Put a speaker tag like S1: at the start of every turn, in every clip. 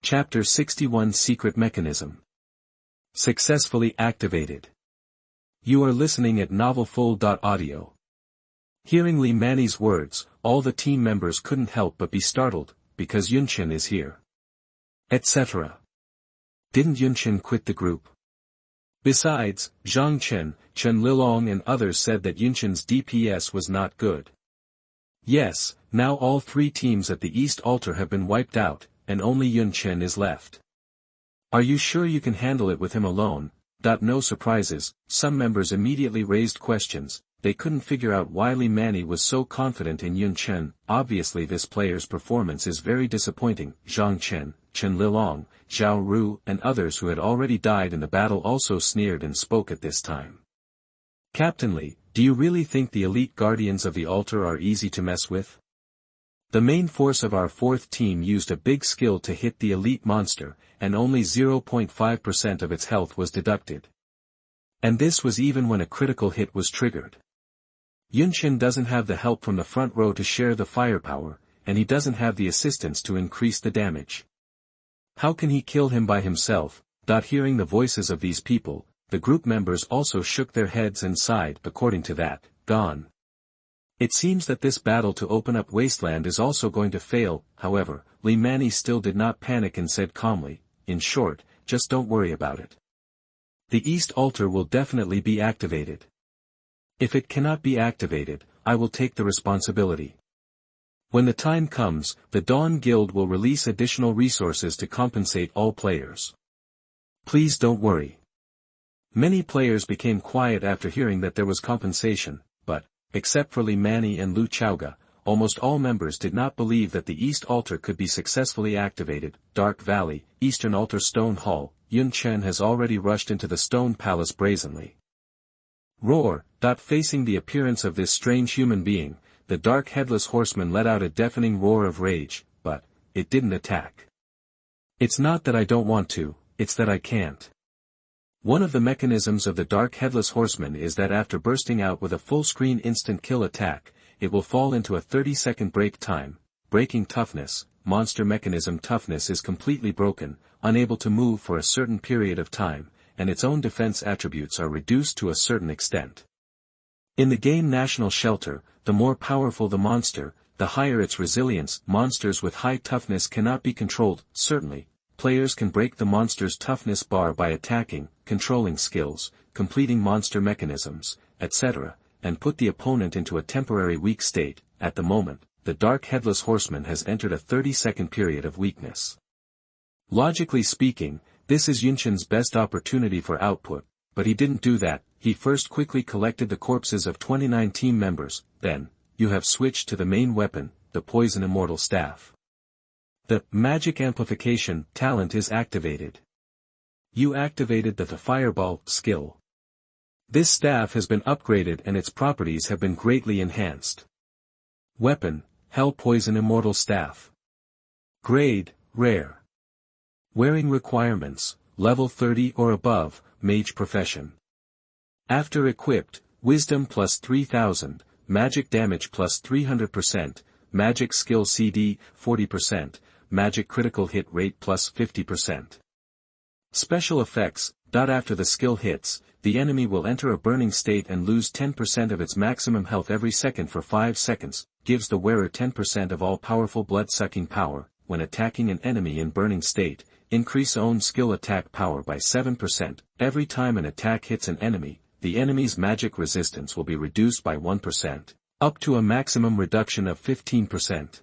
S1: Chapter 61 Secret Mechanism. Successfully activated. You are listening at novelfull.audio. Hearing Li Mani's words, all the team members couldn't help but be startled, because Yun Chen is here. Etc. Didn't Yun Chen quit the group? Besides, Zhang Chen, Chen Lilong and others said that Yun Chen's DPS was not good. Yes, now all three teams at the East Altar have been wiped out, and only Yun Chen is left. Are you sure you can handle it with him alone? No surprises, some members immediately raised questions. They couldn't figure out why Li Mani was so confident in Yun Chen. Obviously this player's performance is very disappointing. Zhang Chen, Chen Lilong, Zhao Ru and others who had already died in the battle also sneered and spoke at this time. Captain Li, do you really think the elite guardians of the altar are easy to mess with? The main force of our fourth team used a big skill to hit the elite monster, and only 0.5% of its health was deducted. And this was even when a critical hit was triggered. Yun Chen doesn't have the help from the front row to share the firepower, and he doesn't have the assistance to increase the damage. How can he kill him by himself? Hearing the voices of these people, the group members also shook their heads and sighed. According to that, gone. It seems that this battle to open up Wasteland is also going to fail. However, Li Mani still did not panic and said calmly, in short, just don't worry about it. The East Altar will definitely be activated. If it cannot be activated, I will take the responsibility. When the time comes, the Dawn Guild will release additional resources to compensate all players. Please don't worry. Many players became quiet after hearing that there was compensation, but, except for Li Mani and Lu Chaoga, almost all members did not believe that the East Altar could be successfully activated. Dark Valley, Eastern Altar Stone Hall. Yun Chen has already rushed into the Stone Palace brazenly. Roar. Facing the appearance of this strange human being, the Dark Headless Horseman let out a deafening roar of rage, but it didn't attack. It's not that I don't want to, it's that I can't. One of the mechanisms of the Dark Headless Horseman is that after bursting out with a full-screen instant kill attack, it will fall into a 30-second break time. Breaking toughness. Monster mechanism toughness is completely broken, unable to move for a certain period of time, and its own defense attributes are reduced to a certain extent. In the game National Shelter, the more powerful the monster, the higher its resilience. Monsters with high toughness cannot be controlled. Certainly, players can break the monster's toughness bar by attacking, controlling skills, completing monster mechanisms, etc., and put the opponent into a temporary weak state. At the moment, the Dark Headless Horseman has entered a 30-second period of weakness. Logically speaking, this is Yun Chen's best opportunity for output, but he didn't do that. He first quickly collected the corpses of 29 team members. Then, you have switched to the main weapon, the Poison Immortal Staff. The Magic Amplification talent is activated. You activated the Fireball skill. This staff has been upgraded and its properties have been greatly enhanced. Weapon, Hell Poison Immortal Staff. Grade, Rare. Wearing requirements, level 30 or above, Mage Profession. After equipped, Wisdom plus 3000, Magic Damage plus 300%, Magic Skill CD, 40%, Magic Critical Hit Rate plus 50%. Special effects. After the skill hits, the enemy will enter a burning state and lose 10% of its maximum health every second for 5 seconds, gives the wearer 10% of all powerful blood-sucking power. When attacking an enemy in burning state, increase own skill attack power by 7%. Every time an attack hits an enemy, the enemy's magic resistance will be reduced by 1%, up to a maximum reduction of 15%.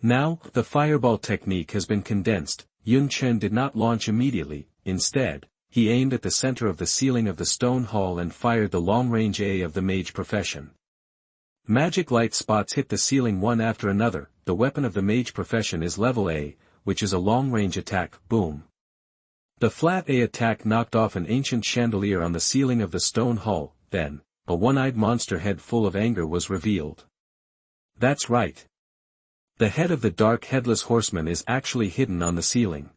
S1: Now, the fireball technique has been condensed. Yun Chen did not launch immediately. Instead, he aimed at the center of the ceiling of the stone hall and fired the long-range A of the Mage Profession. Magic light spots hit the ceiling one after another. The weapon of the Mage Profession is level A, which is a long-range attack. Boom. The flat A attack knocked off an ancient chandelier on the ceiling of the stone hall. Then, a one-eyed monster head full of anger was revealed. That's right. The head of the Dark Headless Horseman is actually hidden on the ceiling.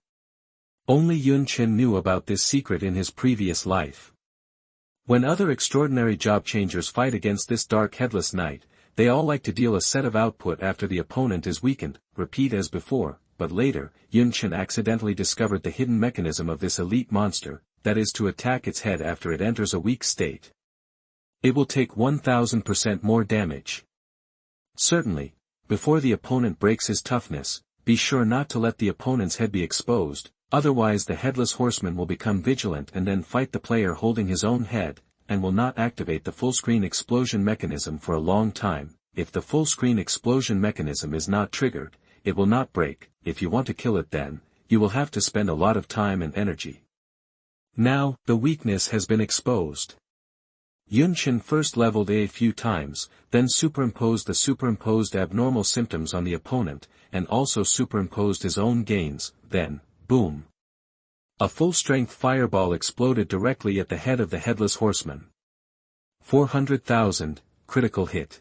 S1: Only Yun Chen knew about this secret in his previous life. When other extraordinary job changers fight against this Dark Headless Knight, they all like to deal a set of output after the opponent is weakened. Repeat as before, but later, Yun Chen accidentally discovered the hidden mechanism of this elite monster, that is to attack its head after it enters a weak state. It will take 1000% more damage. Certainly, before the opponent breaks his toughness, be sure not to let the opponent's head be exposed, otherwise the headless horseman will become vigilant and then fight the player holding his own head, and will not activate the full-screen explosion mechanism for a long time. If the full-screen explosion mechanism is not triggered, it will not break. If you want to kill it then, you will have to spend a lot of time and energy. Now, the weakness has been exposed. Yun Chen first leveled a few times, then superimposed the superimposed abnormal symptoms on the opponent, and also superimposed his own gains, then, boom. A full-strength fireball exploded directly at the head of the headless horseman. 400,000, critical hit.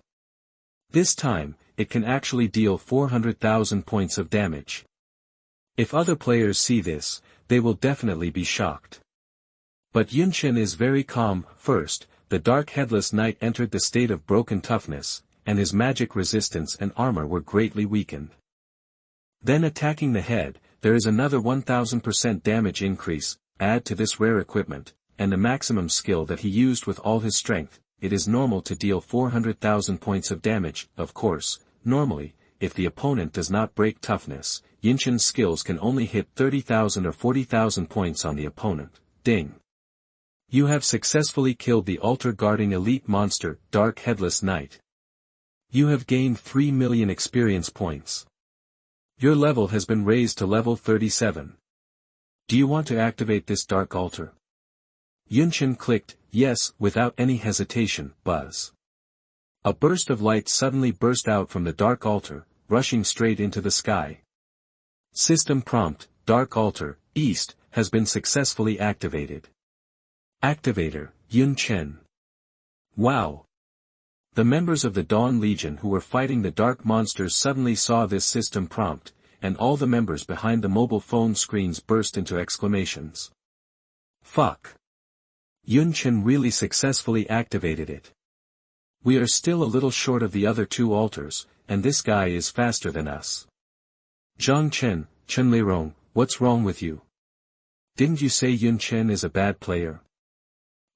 S1: This time, it can actually deal 400,000 points of damage. If other players see this, they will definitely be shocked. But Yun Chen is very calm. First, the Dark Headless Knight entered the state of broken toughness, and his magic resistance and armor were greatly weakened. Then attacking the head, there is another 1000% damage increase. Add to this rare equipment, and the maximum skill that he used with all his strength. It is normal to deal 400,000 points of damage. Of course, normally, if the opponent does not break toughness, Yun Chen's skills can only hit 30,000 or 40,000 points on the opponent. Ding. You have successfully killed the altar-guarding elite monster, Dark Headless Knight. You have gained 3 million experience points. Your level has been raised to level 37. Do you want to activate this dark altar? Yun Chen clicked, yes, without any hesitation. Buzz. A burst of light suddenly burst out from the dark altar, rushing straight into the sky. System prompt, Dark Altar, East, has been successfully activated. Activator, Yun Chen. Wow! The members of the Dawn Legion who were fighting the dark monsters suddenly saw this system prompt, and all the members behind the mobile phone screens burst into exclamations. Fuck! Yun Chen really successfully activated it. We are still a little short of the other two altars, and this guy is faster than us. Zhang Chen, Chen Lirong, what's wrong with you? Didn't you say Yun Chen is a bad player?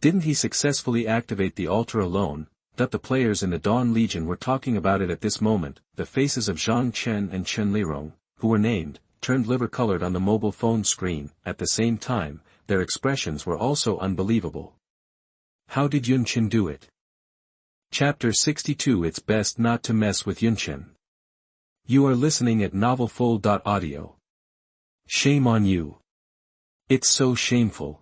S1: Didn't he successfully activate the altar alone? That the players in the Dawn Legion were talking about it at this moment. The faces of Zhang Chen and Chen Lirong, who were named, turned liver-colored on the mobile phone screen. At the same time, their expressions were also unbelievable. How did Yun Chen do it? Chapter 62. It's best not to mess with Yun Chen. You are listening at novelfull.audio. Shame on you. It's so shameful.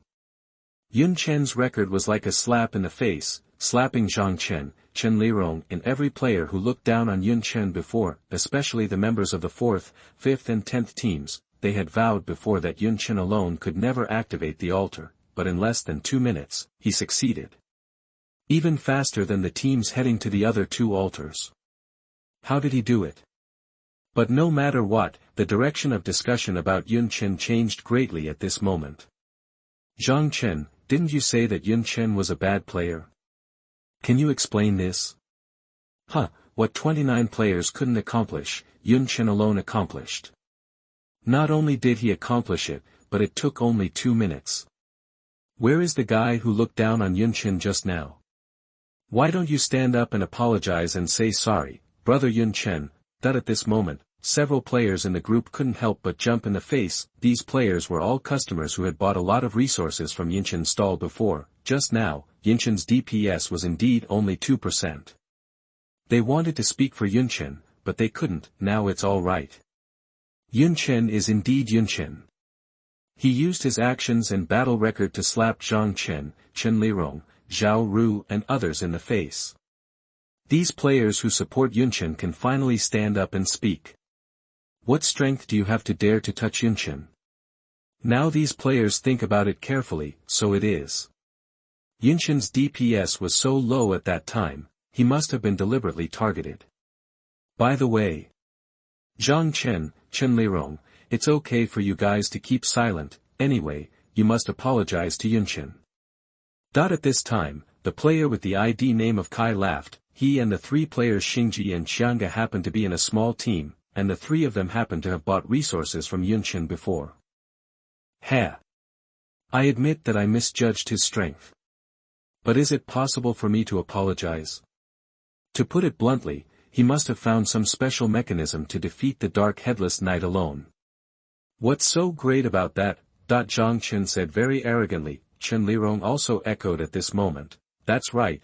S1: Yun Chen's record was like a slap in the face, slapping Zhang Chen, Chen Lirong and every player who looked down on Yun Chen before, especially the members of the 4th, 5th and 10th teams. They had vowed before that Yun Chen alone could never activate the altar, but in less than 2 minutes, he succeeded. Even faster than the teams heading to the other two altars. How did he do it? But no matter what, the direction of discussion about Yun Chen changed greatly at this moment. Zhang Chen, didn't you say that Yun Chen was a bad player? Can you explain this? What 29 players couldn't accomplish, Yun Chen alone accomplished. Not only did he accomplish it, but it took only 2 minutes. Where is the guy who looked down on Yun Chen just now? Why don't you stand up and apologize and say sorry, brother Yun Chen? That at this moment, several players in the group couldn't help but jump in the face. These players were all customers who had bought a lot of resources from Yun Chen's stall before. Just now, Yun Chen's DPS was indeed only 2%. They wanted to speak for Yun Chen, but they couldn't. Now it's all right. Yun Chen is indeed Yun Chen. He used his actions and battle record to slap Zhang Chen, Chen Lirong, Zhao Ru and others in the face. These players who support Yun Chen can finally stand up and speak. What strength do you have to dare to touch Yun Chen? Now these players think about it carefully. So it is. Yun Chen's DPS was so low at that time, he must have been deliberately targeted. By the way, Zhang Chen, Chen Lirong, it's okay for you guys to keep silent. Anyway, you must apologize to Yun Chen. At this time, the player with the ID name of Kai laughed. He and the 3 players Xingji and Xianga happened to be in a small team, and the three of them happened to have bought resources from Yunchen before. Ha! I admit that I misjudged his strength. But is it possible for me to apologize? To put it bluntly, he must have found some special mechanism to defeat the Dark Headless Knight alone. What's so great about that? Zhang Chen said very arrogantly. Chen Lirong also echoed at this moment. That's right.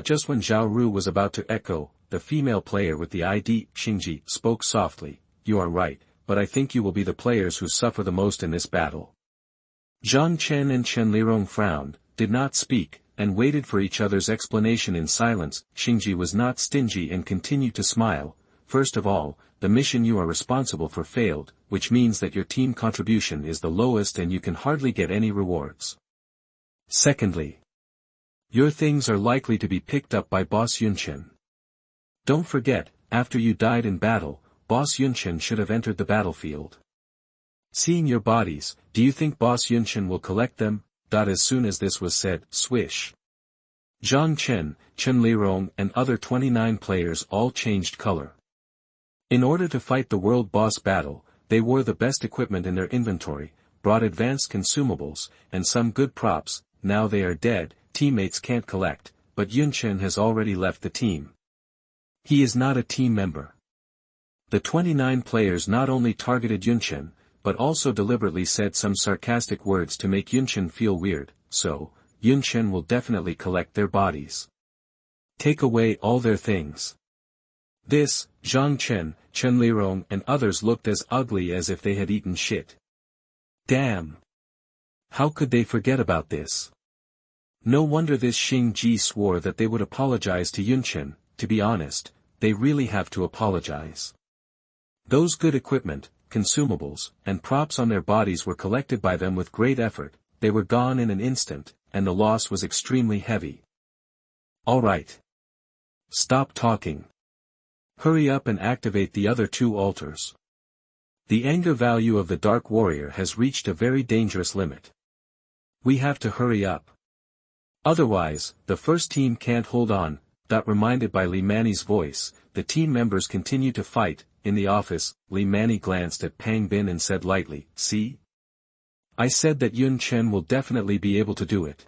S1: Just when Zhao Ru was about to echo, the female player with the ID, Xingji, spoke softly. You are right, but I think you will be the players who suffer the most in this battle. Zhang Chen and Chen Lirong frowned, did not speak, and waited for each other's explanation in silence. Xingji was not stingy and continued to smile. First of all, the mission you are responsible for failed, which means that your team contribution is the lowest and you can hardly get any rewards. Secondly, your things are likely to be picked up by Boss Yunchen. Don't forget, after you died in battle, Boss Yunchen should have entered the battlefield. Seeing your bodies, do you think Boss Yunchen will collect them? As soon as this was said, swish. Zhang Chen, Chen Lirong and other 29 players all changed color. In order to fight the world boss battle, they wore the best equipment in their inventory, brought advanced consumables, and some good props. Now they are dead, teammates can't collect, but Yunchen has already left the team. He is not a team member. The 29 players not only targeted Yunchen, but also deliberately said some sarcastic words to make Yunchen feel weird, so, Yunchen will definitely collect their bodies. Take away all their things. This, Zhang Chen, Chen Lirong and others looked as ugly as if they had eaten shit. Damn! How could they forget about this? No wonder this Xing Ji swore that they would apologize to Yunchen. To be honest, they really have to apologize. Those good equipment, consumables, and props on their bodies were collected by them with great effort, they were gone in an instant, and the loss was extremely heavy. All right. Stop talking. Hurry up and activate the other two altars. The anger value of the Dark Warrior has reached a very dangerous limit. We have to hurry up. Otherwise, the first team can't hold on. Reminded by Li Mani's voice, the team members continue to fight. In the office, Li Mani glanced at Pang Bin and said lightly, see? I said that Yun Chen will definitely be able to do it.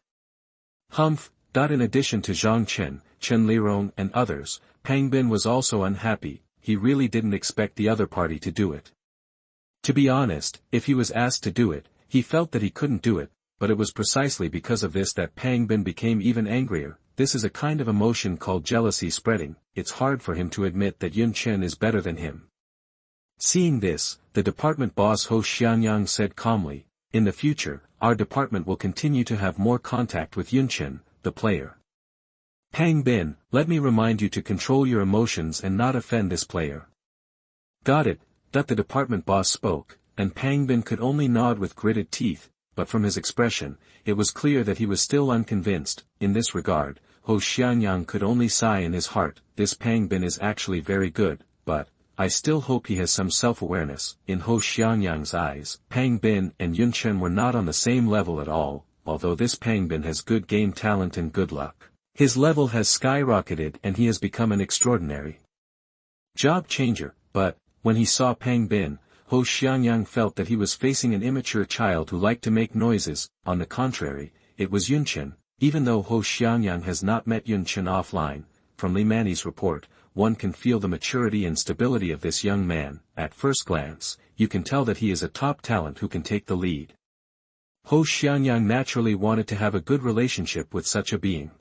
S1: Humph. In addition to Zhang Chen, Chen Lirong and others, Pang Bin was also unhappy. He really didn't expect the other party to do it. To be honest, if he was asked to do it, he felt that he couldn't do it, but it was precisely because of this that Pang Bin became even angrier. This is a kind of emotion called jealousy spreading. It's hard for him to admit that Yun Chen is better than him. Seeing this, the department boss Ho Xianyang said calmly, in the future, our department will continue to have more contact with Yun Chen, the player. Pang Bin, let me remind you to control your emotions and not offend this player. Got it. The department boss spoke, and Pang Bin could only nod with gritted teeth, but from his expression, it was clear that he was still unconvinced. In this regard, Ho Xianyang could only sigh in his heart. This Pang Bin is actually very good, but I still hope he has some self-awareness. In Ho Xianyang's eyes, Pang Bin and Yun Chen were not on the same level at all, although this Pang Bin has good game talent and good luck. His level has skyrocketed and he has become an extraordinary job changer, but, when he saw Pang Bin, Ho Xianyang felt that he was facing an immature child who liked to make noises. On the contrary, it was Yun Chen. Even though Ho Xianyang has not met Yun Chen offline, from Li Mani's report, one can feel the maturity and stability of this young man. At first glance, you can tell that he is a top talent who can take the lead. Ho Xianyang naturally wanted to have a good relationship with such a being.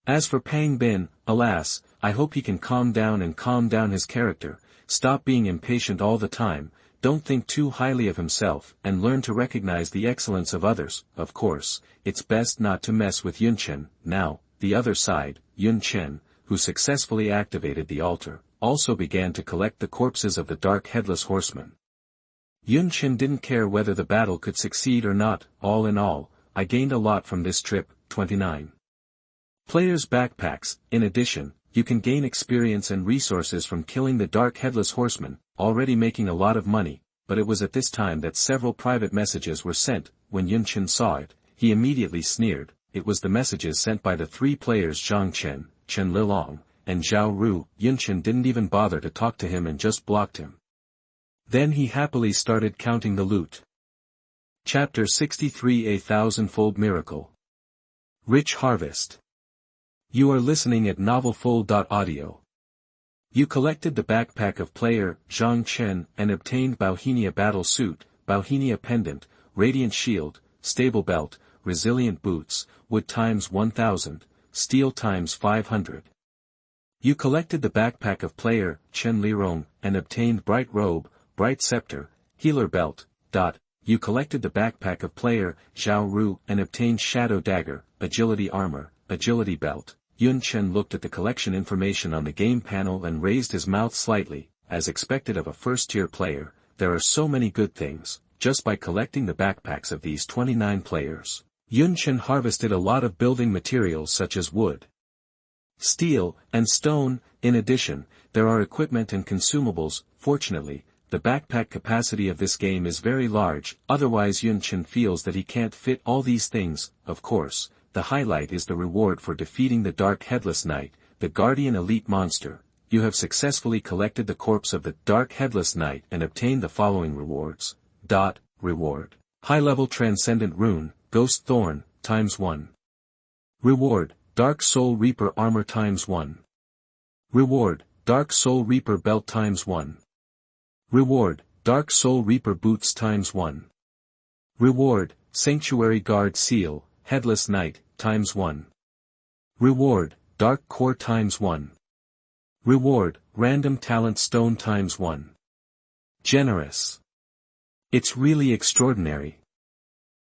S1: As for Pang Bin, alas, I hope he can calm down his character, stop being impatient all the time, don't think too highly of himself, and learn to recognize the excellence of others. Of course, it's best not to mess with Yun Chen. Now, the other side, Yun Chen, who successfully activated the altar, also began to collect the corpses of the Dark Headless Horsemen. Yun Chen didn't care whether the battle could succeed or not. All in all, I gained a lot from this trip. 29. Players' backpacks. In addition, you can gain experience and resources from killing the Dark Headless Horseman, already making a lot of money, but it was at this time that several private messages were sent. When Yun Chen saw it, he immediately sneered. It was the messages sent by the three players Zhang Chen, Chen Lilong, and Zhao Ru. Yun Chen didn't even bother to talk to him and just blocked him. Then he happily started counting the loot. Chapter 63: A Thousandfold Miracle. Rich Harvest. You are listening at novelfull.audio. You collected the backpack of player Yun Chen and obtained Bauhinia Battle Suit, Bauhinia Pendant, Radiant Shield, Stable Belt, Resilient Boots, Wood times 1000, Steel times 500. You collected the backpack of player Chen Lirong and obtained Bright Robe, Bright Scepter, Healer Belt. You collected the backpack of player Zhao Ru and obtained Shadow Dagger, Agility Armor, Agility Belt. Yun Chen looked at the collection information on the game panel and raised his mouth slightly. As expected of a first-tier player, there are so many good things. Just by collecting the backpacks of these 29 players, Yun Chen harvested a lot of building materials such as wood, steel, and stone. In addition, there are equipment and consumables. Fortunately, the backpack capacity of this game is very large, otherwise Yun Chen feels that he can't fit all these things. Of course, the highlight is the reward for defeating the Dark Headless Knight, the Guardian Elite Monster. You have successfully collected the corpse of the Dark Headless Knight and obtained the following rewards. Reward. High-level Transcendent Rune, Ghost Thorn, times 1. Reward, Dark Soul Reaper Armor times 1. Reward, Dark Soul Reaper Belt times 1. Reward, Dark Soul Reaper Boots times 1. Reward, Sanctuary Guard Seal, Headless Knight, times 1. Reward, Dark Core times 1. Reward, Random Talent Stone times 1. Generous. It's really extraordinary.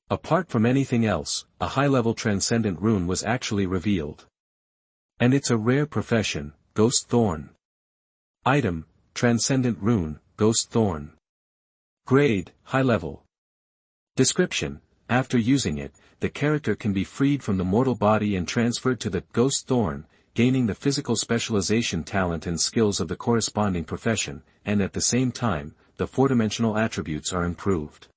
S1: Apart from anything else, a high-level Transcendent Rune was actually revealed. And it's a rare profession, Ghost Thorn. Item, Transcendent Rune, Ghost Thorn. Grade, High Level. Description: after using it, the character can be freed from the mortal body and transferred to the Ghost Thorn, gaining the physical specialization talent and skills of the corresponding profession, and at the same time, the four-dimensional attributes are improved.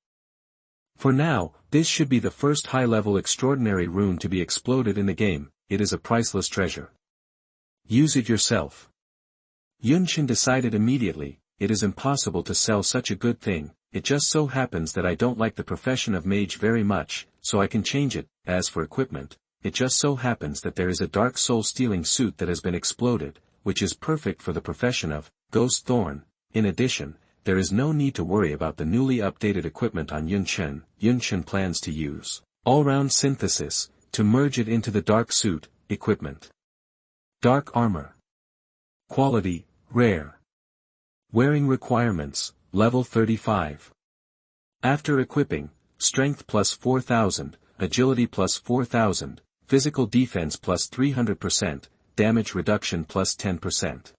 S1: For now, this should be the first high-level extraordinary rune to be exploded in the game. It is a priceless treasure. Use it yourself. Yun Chen decided immediately. It is impossible to sell such a good thing. It just so happens that I don't like the profession of mage very much, so I can change it. As for equipment, it just so happens that there is a dark soul stealing suit that has been exploded, which is perfect for the profession of Ghost Thorn. In addition, there is no need to worry about the newly updated equipment on Yun Chen. Yun Chen plans to use all-round synthesis to merge it into the dark suit. Equipment: Dark Armor. Quality: Rare. Wearing requirements: Level 35. After equipping, Strength plus 4000, Agility plus 4000, Physical Defense plus 300%, Damage Reduction plus 10%.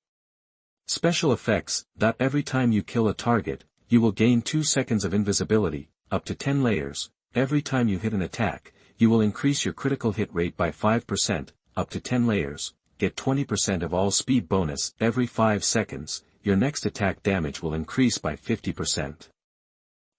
S1: Special effects: every time you kill a target, you will gain 2 seconds of invisibility, up to 10 layers. Every time you hit an attack, you will increase your critical hit rate by 5%, up to 10 layers. Get 20% of all speed bonus every 5 seconds. Your next attack damage will increase by 50%.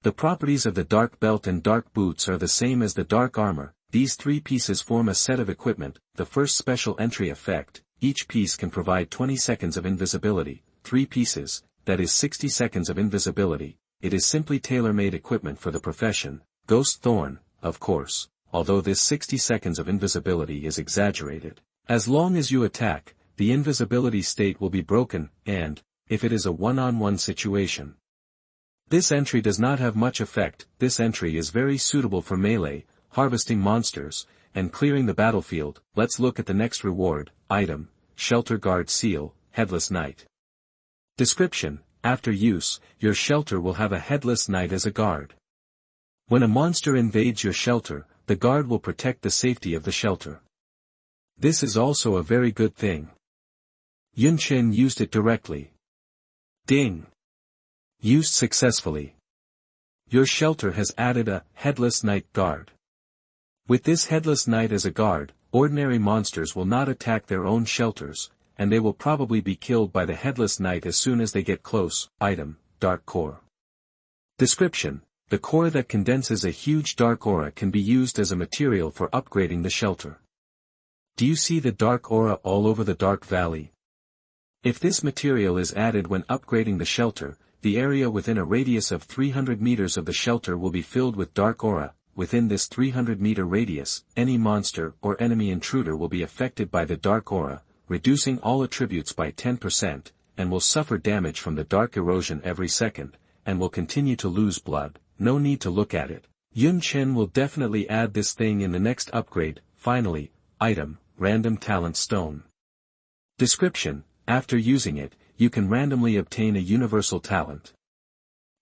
S1: The properties of the Dark Belt and Dark Boots are the same as the Dark Armor. These 3 pieces form a set of equipment. The first special entry effect: each piece can provide 20 seconds of invisibility. 3 pieces, that is 60 seconds of invisibility. It is simply tailor-made equipment for the profession, Ghost Thorn, of course, although this 60 seconds of invisibility is exaggerated. As long as you attack, the invisibility state will be broken, and, if it is a one-on-one situation, this entry does not have much effect. This entry is very suitable for melee, harvesting monsters, and clearing the battlefield. Let's look at the next reward. Item: Shelter Guard Seal, Headless Knight. Description: after use, your shelter will have a Headless Knight as a guard. When a monster invades your shelter, the guard will protect the safety of the shelter. This is also a very good thing. Yun Chen used it directly. Ding! Used successfully. Your shelter has added a Headless Knight guard. With this Headless Knight as a guard, ordinary monsters will not attack their own shelters, and they will probably be killed by the Headless Knight as soon as they get close. Item: Dark Core. Description: the core that condenses a huge dark aura can be used as a material for upgrading the shelter. Do you see the dark aura all over the Dark Valley? If this material is added when upgrading the shelter, the area within a radius of 300 meters of the shelter will be filled with dark aura. Within this 300-meter radius, any monster or enemy intruder will be affected by the dark aura, reducing all attributes by 10%, and will suffer damage from the dark erosion every second, and will continue to lose blood. No need to look at it. Yun Chen will definitely add this thing in the next upgrade. Finally, item, random talent stone. Description: after using it, you can randomly obtain a universal talent.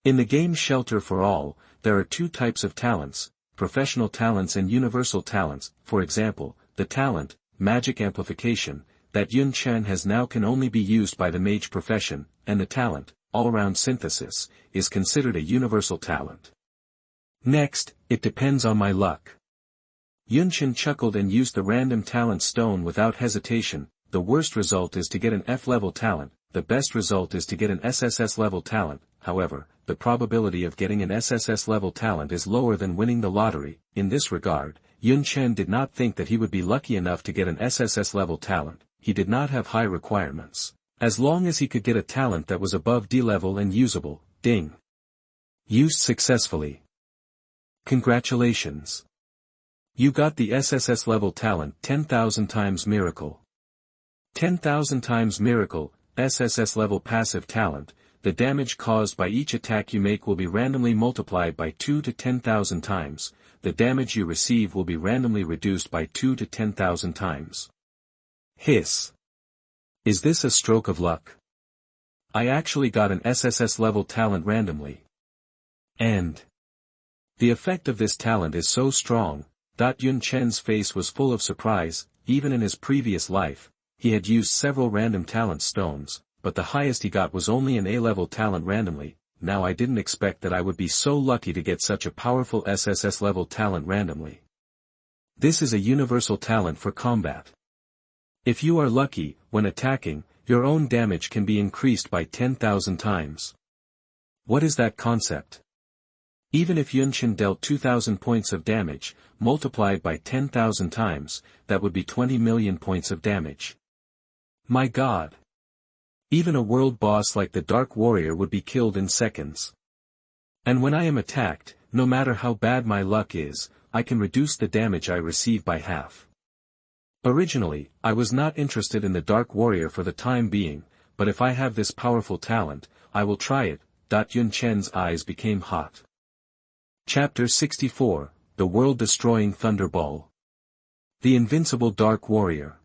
S1: In the game Shelter for All, there are two types of talents: professional talents and universal talents. For example, the talent, magic amplification, that Yun Chen has now can only be used by the mage profession, and the talent, all-around synthesis, is considered a universal talent. Next, it depends on my luck. Yunchen chuckled and used the random talent stone without hesitation. The worst result is to get an F-level talent, the best result is to get an SSS-level talent. However, the probability of getting an SSS-level talent is lower than winning the lottery. In this regard, Yun Chen did not think that he would be lucky enough to get an SSS-level talent. He did not have high requirements. As long as he could get a talent that was above D level and usable, ding. Used successfully. Congratulations. You got the SSS level talent 10,000 times miracle. 10,000 times miracle, SSS level passive talent. The damage caused by each attack you make will be randomly multiplied by 2 to 10,000 times. The damage you receive will be randomly reduced by 2 to 10,000 times. Hiss. Is this a stroke of luck? I actually got an SSS level talent randomly. And the effect of this talent is so strong. Yun Chen's face was full of surprise. Even in his previous life, he had used several random talent stones, but the highest he got was only an A-level talent randomly. Now I didn't expect that I would be so lucky to get such a powerful SSS level talent randomly. This is a universal talent for combat. If you are lucky, when attacking, your own damage can be increased by 10,000 times. What is that concept? Even if Yunchen dealt 2,000 points of damage, multiplied by 10,000 times, that would be 20 million points of damage. My God! Even a world boss like the Dark Warrior would be killed in seconds. And when I am attacked, no matter how bad my luck is, I can reduce the damage I receive by half. Originally, I was not interested in the Dark Warrior for the time being, but if I have this powerful talent, I will try it. Yun Chen's eyes became hot. Chapter 64, The World-Destroying Thunderball. The Invincible Dark Warrior.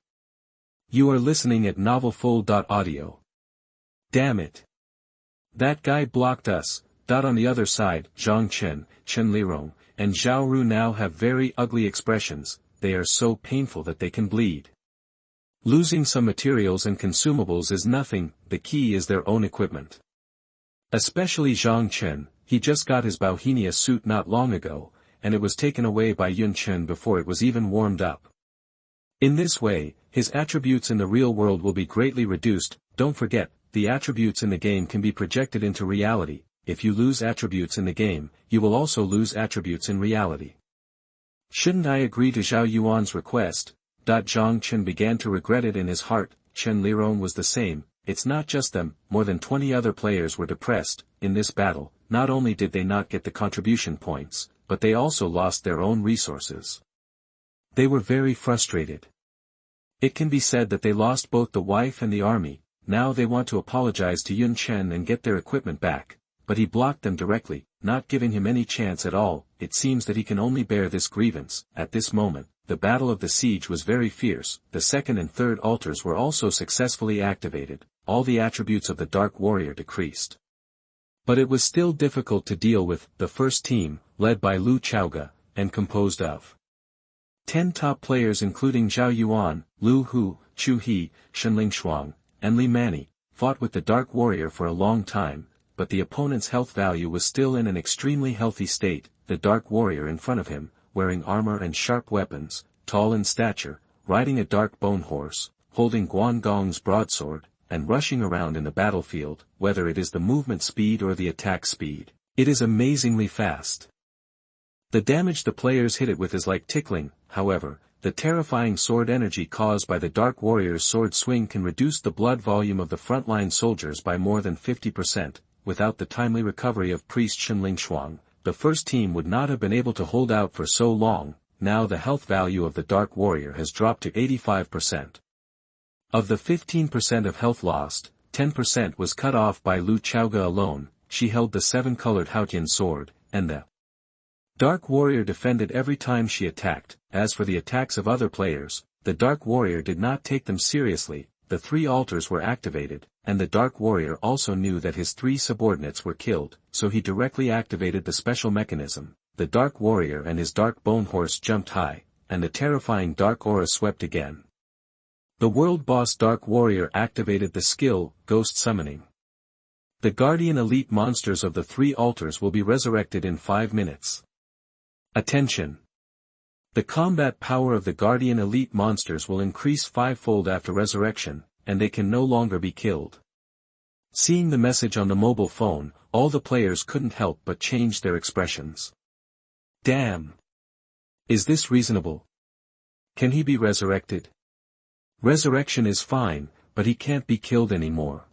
S1: You are listening at novelfull.audio. Damn it. That guy blocked us. On the other side, Zhang Chen, Chen Lirong, and Zhao Ru now have very ugly expressions. They are so painful that they can bleed. Losing some materials and consumables is nothing, the key is their own equipment. Especially Zhang Chen. He just got his Bauhinia suit not long ago, and it was taken away by Yun Chen before it was even warmed up. In this way, his attributes in the real world will be greatly reduced. Don't forget, the attributes in the game can be projected into reality. If you lose attributes in the game, you will also lose attributes in reality. Shouldn't I agree to Zhao Yuan's request? Zhang Chen began to regret it in his heart. Chen Lirong was the same. It's not just them, more than 20 other players were depressed. In this battle, not only did they not get the contribution points, but they also lost their own resources. They were very frustrated. It can be said that they lost both the wife and the army. Now they want to apologize to Yun Chen and get their equipment back, but he blocked them directly, not giving him any chance at all. It seems that he can only bear this grievance. At this moment, the battle of the siege was very fierce. The second and third altars were also successfully activated. All the attributes of the Dark Warrior decreased. But it was still difficult to deal with. The first team, led by Lu Chaoga, and composed of 10 top players including Zhao Yuan, Lu Hu, Chu He, Shenling Shuang, and Li Mani, fought with the Dark Warrior for a long time, but the opponent's health value was still in an extremely healthy state. The Dark Warrior in front of him, wearing armor and sharp weapons, tall in stature, riding a dark bone horse, holding Guangong's broadsword, and rushing around in the battlefield. Whether it is the movement speed or the attack speed, it is amazingly fast. The damage the players hit it with is like tickling. However, the terrifying sword energy caused by the Dark Warrior's sword swing can reduce the blood volume of the frontline soldiers by more than 50%. Without the timely recovery of Priest Shenling Shuang, the first team would not have been able to hold out for so long. Now the health value of the Dark Warrior has dropped to 85%. Of the 15% of health lost, 10% was cut off by Lu Chaoga alone. She held the 7-colored Haotian sword, and the Dark Warrior defended every time she attacked. As for the attacks of other players, the Dark Warrior did not take them seriously. The 3 altars were activated, and the Dark Warrior also knew that his 3 subordinates were killed, so he directly activated the special mechanism. The Dark Warrior and his Dark Bone Horse jumped high, and the terrifying Dark Aura swept again. The world boss Dark Warrior activated the skill, Ghost Summoning. The Guardian Elite monsters of the 3 altars will be resurrected in 5 minutes. Attention! The combat power of the Guardian Elite monsters will increase 5-fold after resurrection, and they can no longer be killed. Seeing the message on the mobile phone, all the players couldn't help but change their expressions. Damn! Is this reasonable? Can he be resurrected? Resurrection is fine, but he can't be killed anymore.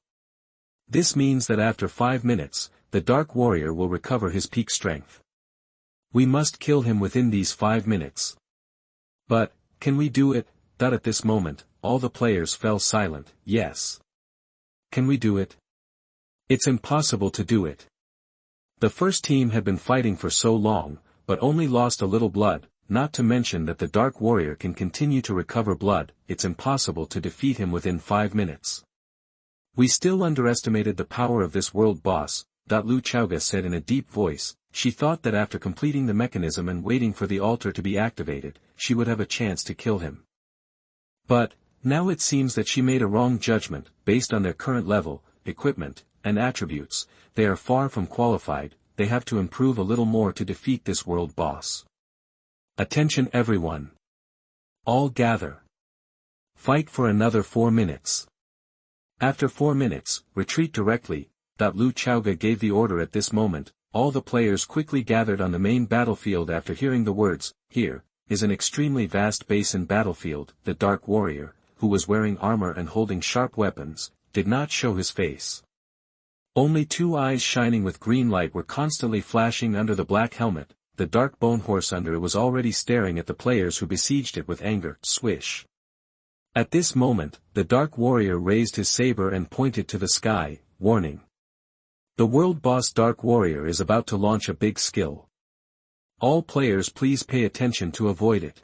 S1: This means that after 5 minutes, the Dark Warrior will recover his peak strength. We must kill him within these 5 minutes. But, can we do it? At this moment, all the players fell silent. Yes. Can we do it? It's impossible to do it. The first team had been fighting for so long, but only lost a little blood, not to mention that the Dark Warrior can continue to recover blood. It's impossible to defeat him within 5 minutes. We still underestimated the power of this world boss, Lu Chaoga said in a deep voice. She thought that after completing the mechanism and waiting for the altar to be activated, she would have a chance to kill him. But, now it seems that she made a wrong judgment. Based on their current level, equipment, and attributes, they are far from qualified. They have to improve a little more to defeat this world boss. Attention everyone! All gather. Fight for another 4 minutes. After 4 minutes, retreat directly. Lu Chaoga gave the order at this moment. All the players quickly gathered on the main battlefield after hearing the words. Here is an extremely vast basin battlefield. The Dark Warrior, who was wearing armor and holding sharp weapons, did not show his face. Only 2 eyes shining with green light were constantly flashing under the black helmet. The Dark Bone Horse under it was already staring at the players who besieged it with anger. Swish! At this moment, the Dark Warrior raised his saber and pointed to the sky. Warning! The world boss Dark Warrior is about to launch a big skill. All players please pay attention to avoid it.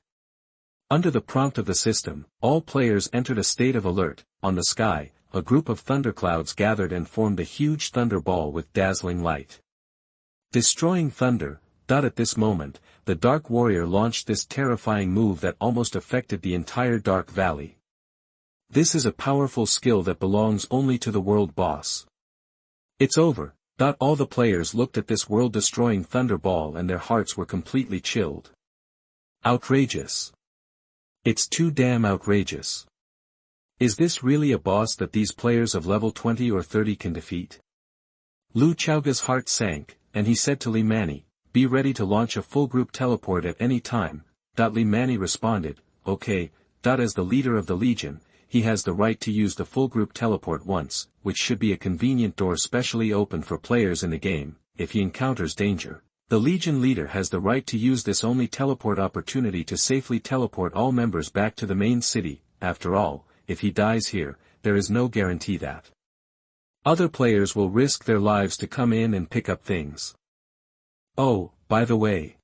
S1: Under the prompt of the system, all players entered a state of alert. On the sky, a group of thunderclouds gathered and formed a huge thunder ball with dazzling light. Destroying thunder. At this moment, the Dark Warrior launched this terrifying move that almost affected the entire Dark Valley. This is a powerful skill that belongs only to the world boss. It's over. All the players looked at this world-destroying thunderball and their hearts were completely chilled. Outrageous. It's too damn outrageous. Is this really a boss that these players of level 20 or 30 can defeat? Lu Chaoga's heart sank, and he said to Li Mani, be ready to launch a full group teleport at any time. Li Mani responded, okay. As the leader of the Legion, he has the right to use the full group teleport once, which should be a convenient door specially open for players in the game. If he encounters danger, the Legion leader has the right to use this only teleport opportunity to safely teleport all members back to the main city. After all, if he dies here, there is no guarantee that other players will risk their lives to come in and pick up things. Oh, by the way.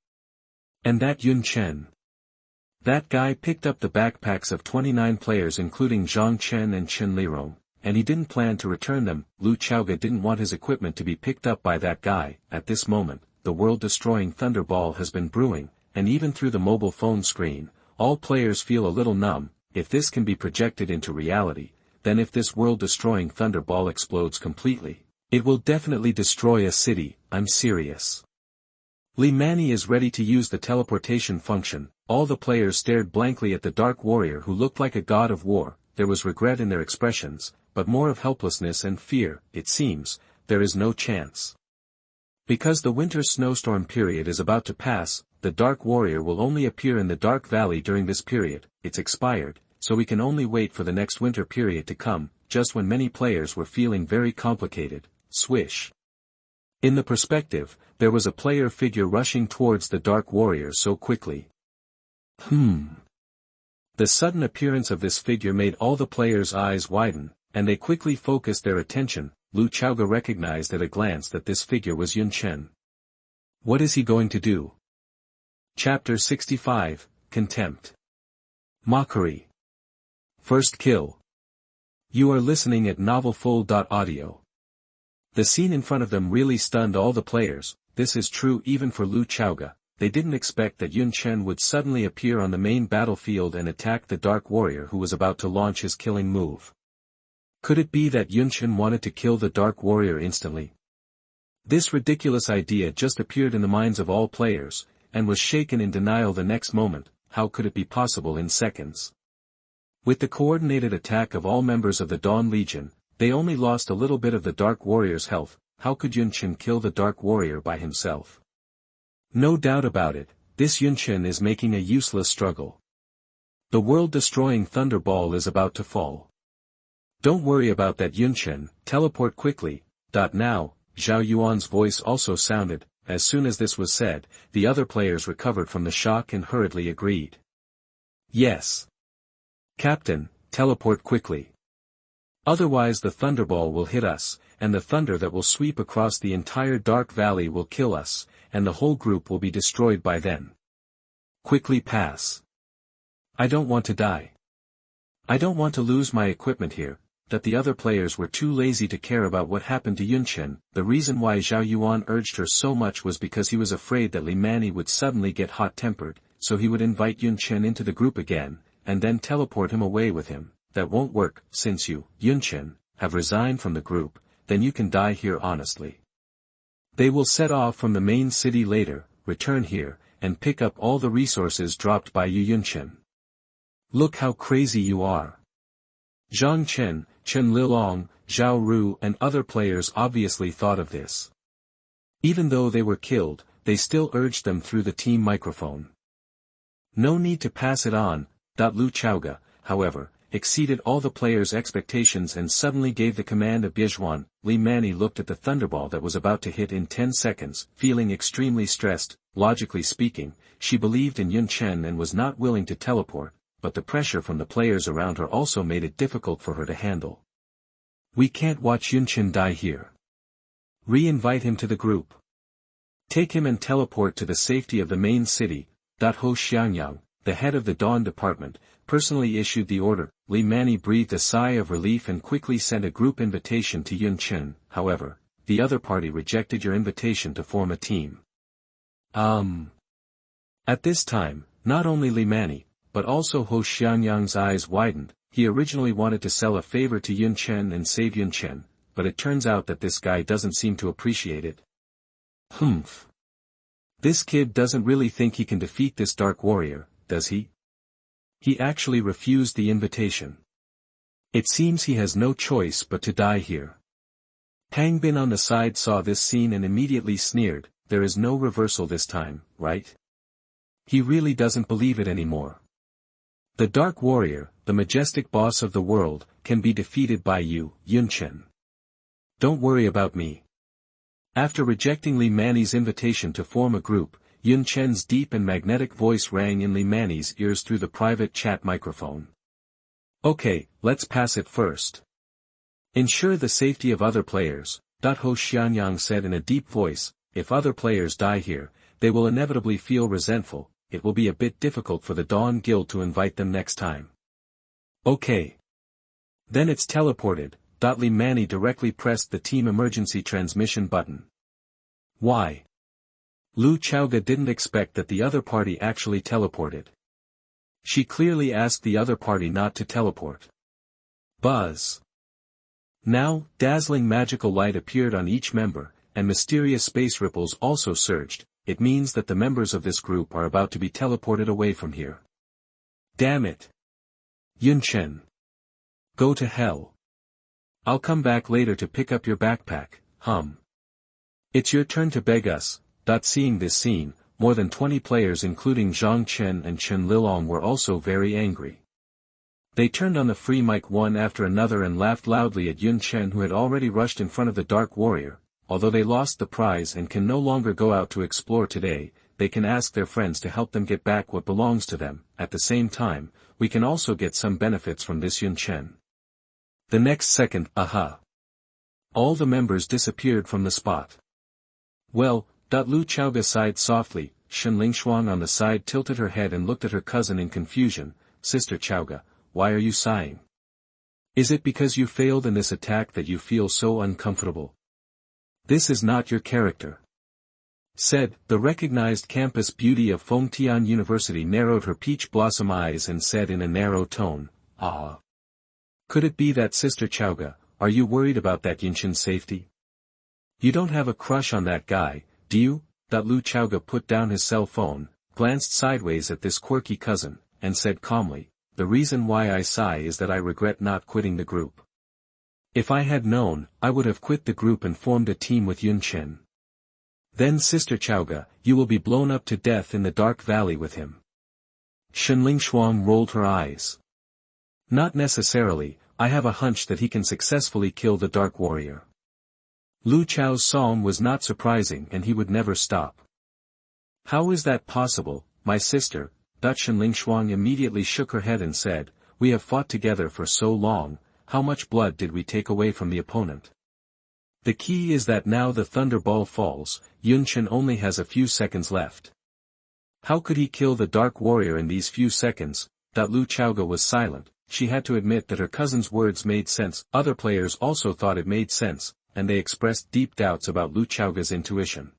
S1: And that Yun Chen. That guy picked up the backpacks of 29 players including Yun Chen and Chen Lirong, and he didn't plan to return them. Lu Chaoga didn't want his equipment to be picked up by that guy. At this moment, the world-destroying thunderball has been brewing, and even through the mobile phone screen, all players feel a little numb. If this can be projected into reality, then if this world-destroying thunderball explodes completely, it will definitely destroy a city. I'm serious. Li Mani is ready to use the teleportation function. All the players stared blankly at the Dark Warrior who looked like a god of war. There was regret in their expressions, but more of helplessness and fear. It seems, there is no chance. Because the winter snowstorm period is about to pass, the Dark Warrior will only appear in the Dark Valley during this period, it's expired, so we can only wait for the next winter period to come, just when many players were feeling very complicated, swish. In the perspective, there was a player figure rushing towards the Dark Warrior so quickly. The sudden appearance of this figure made all the players' eyes widen, and they quickly focused their attention. Lu Chaoga recognized at a glance that this figure was Yun Chen. What is he going to do? Chapter 65, Contempt. Mockery. First kill. You are listening at novelfull.audio. The scene in front of them really stunned all the players. This is true even for Lu Chaoga. They didn't expect that Yun Chen would suddenly appear on the main battlefield and attack the Dark Warrior who was about to launch his killing move. Could it be that Yun Chen wanted to kill the Dark Warrior instantly? This ridiculous idea just appeared in the minds of all players, and was shaken in denial the next moment. How could it be possible in seconds? With the coordinated attack of all members of the Dawn Legion, they only lost a little bit of the Dark Warrior's health. How could Yun Chen kill the Dark Warrior by himself? No doubt about it, this Yun Chen is making a useless struggle. The world-destroying Thunderball is about to fall. Don't worry about that Yun Chen, teleport quickly. Now, Zhao Yuan's voice also sounded. As soon as this was said, the other players recovered from the shock and hurriedly agreed. Yes. Captain, teleport quickly. Otherwise the Thunderball will hit us, and the thunder that will sweep across the entire Dark Valley will kill us, and the whole group will be destroyed by then. Quickly pass. I don't want to die. I don't want to lose my equipment here. That the other players were too lazy to care about what happened to Yun Chen. The reason why Zhao Yuan urged her so much was because he was afraid that Li Mani would suddenly get hot-tempered, so he would invite Yun Chen into the group again, and then teleport him away with him. That won't work. Since you, Yun Chen, have resigned from the group, then you can die here honestly. They will set off from the main city later, return here, and pick up all the resources dropped by you Yun Chen. Look how crazy you are. Zhang Chen, Chen Lilong, Zhao Ru and other players obviously thought of this. Even though they were killed, they still urged them through the team microphone. No need to pass it on. Lu Chaoga, however, exceeded all the players' expectations and suddenly gave the command of Biejuan. Li Mani looked at the thunderball that was about to hit in 10 seconds, feeling extremely stressed. Logically speaking, she believed in Yun Chen and was not willing to teleport, but the pressure from the players around her also made it difficult for her to handle. We can't watch Yun Chen die here. Re-invite him to the group. Take him and teleport to the safety of the main city. Ho Xiangyang, the head of the Dawn Department, personally issued the order. Li Mani breathed a sigh of relief and quickly sent a group invitation to Yun Chen. However, the other party rejected your invitation to form a team. At this time, not only Li Mani, but also Ho Xianyang's eyes widened. He originally wanted to sell a favor to Yun Chen and save Yun Chen, but it turns out that this guy doesn't seem to appreciate it. This kid doesn't really think he can defeat this Dark Warrior, does he? He actually refused the invitation. It seems he has no choice but to die here. Pang Bin on the side saw this scene and immediately sneered. There is no reversal this time, right? He really doesn't believe it anymore. The Dark Warrior, the majestic boss of the world, can be defeated by you, Yun Chen. Don't worry about me. After rejecting Li Mani's invitation to form a group, Yun Chen's deep and magnetic voice rang in Li Mani's ears through the private chat microphone. Okay, let's pass it first. Ensure the safety of other players, Ho Xianyang said in a deep voice. If other players die here, they will inevitably feel resentful. It will be a bit difficult for the Dawn Guild to invite them next time. Okay. Then it's teleported. Li Mani directly pressed the team emergency transmission button. Why? Lu Chaoga didn't expect that the other party actually teleported. She clearly asked the other party not to teleport. Buzz. Now, dazzling magical light appeared on each member, and mysterious space ripples also surged. It means that the members of this group are about to be teleported away from here. Damn it. Yun Chen. Go to hell. I'll come back later to pick up your backpack, It's your turn to beg us. Seeing this scene, more than 20 players including Yun Chen and Chen Lilong were also very angry. They turned on the free mic one after another and laughed loudly at Yun Chen, who had already rushed in front of the Dark Warrior. Although they lost the prize and can no longer go out to explore today, they can ask their friends to help them get back what belongs to them. At the same time, we can also get some benefits from this Yun Chen. The next second, aha! All the members disappeared from the spot. Well, Lu Chaoga sighed softly. Shen Lingshuang on the side tilted her head and looked at her cousin in confusion. Sister Chaoga, why are you sighing? Is it because you failed in this attack that you feel so uncomfortable? This is not your character. Said, the recognized campus beauty of Fengtian University narrowed her peach blossom eyes and said in a narrow tone, ah. Could it be that Sister Chaoga, are you worried about that Yunchen's safety? You don't have a crush on that guy, do you? Lu Chaoga put down his cell phone, glanced sideways at this quirky cousin, and said calmly, the reason why I sigh is that I regret not quitting the group. If I had known, I would have quit the group and formed a team with Yun Chen. Then Sister Chaoga, you will be blown up to death in the Dark Valley with him. Shen Lingshuang rolled her eyes. Not necessarily, I have a hunch that he can successfully kill the Dark Warrior. Lu Chao's psalm was not surprising and he would never stop. How is that possible, my sister? Shen Lingshuang immediately shook her head and said, we have fought together for so long, how much blood did we take away from the opponent? The key is that now the thunderball falls, Yunchen only has a few seconds left. How could he kill the Dark Warrior in these few seconds? Lu Chaoga was silent. She had to admit that her cousin's words made sense. Other players also thought it made sense, and they expressed deep doubts about Lu Chaoga's intuition.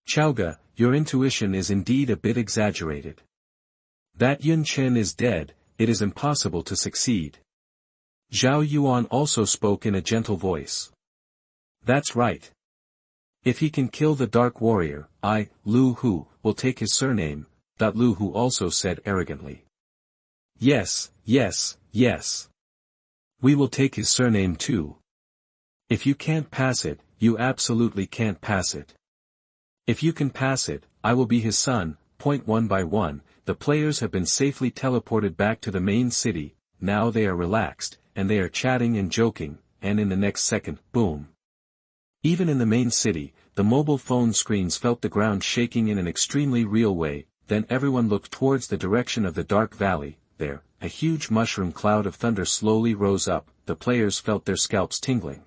S1: Chaoga, your intuition is indeed a bit exaggerated. That Yun Chen is dead, it is impossible to succeed. Zhao Yuan also spoke in a gentle voice. That's right. If he can kill the Dark Warrior, I, Lu Hu, will take his surname, Lu Hu also said arrogantly. Yes, yes, yes. We will take his surname too. If you can't pass it, you absolutely can't pass it. If you can pass it, I will be his son. One by one, the players have been safely teleported back to the main city. Now they are relaxed, and they are chatting and joking, and in the next second, boom. Even in the main city, the mobile phone screens felt the ground shaking in an extremely real way. Then everyone looked towards the direction of the Dark Valley. There, a huge mushroom cloud of thunder slowly rose up. The players felt their scalps tingling.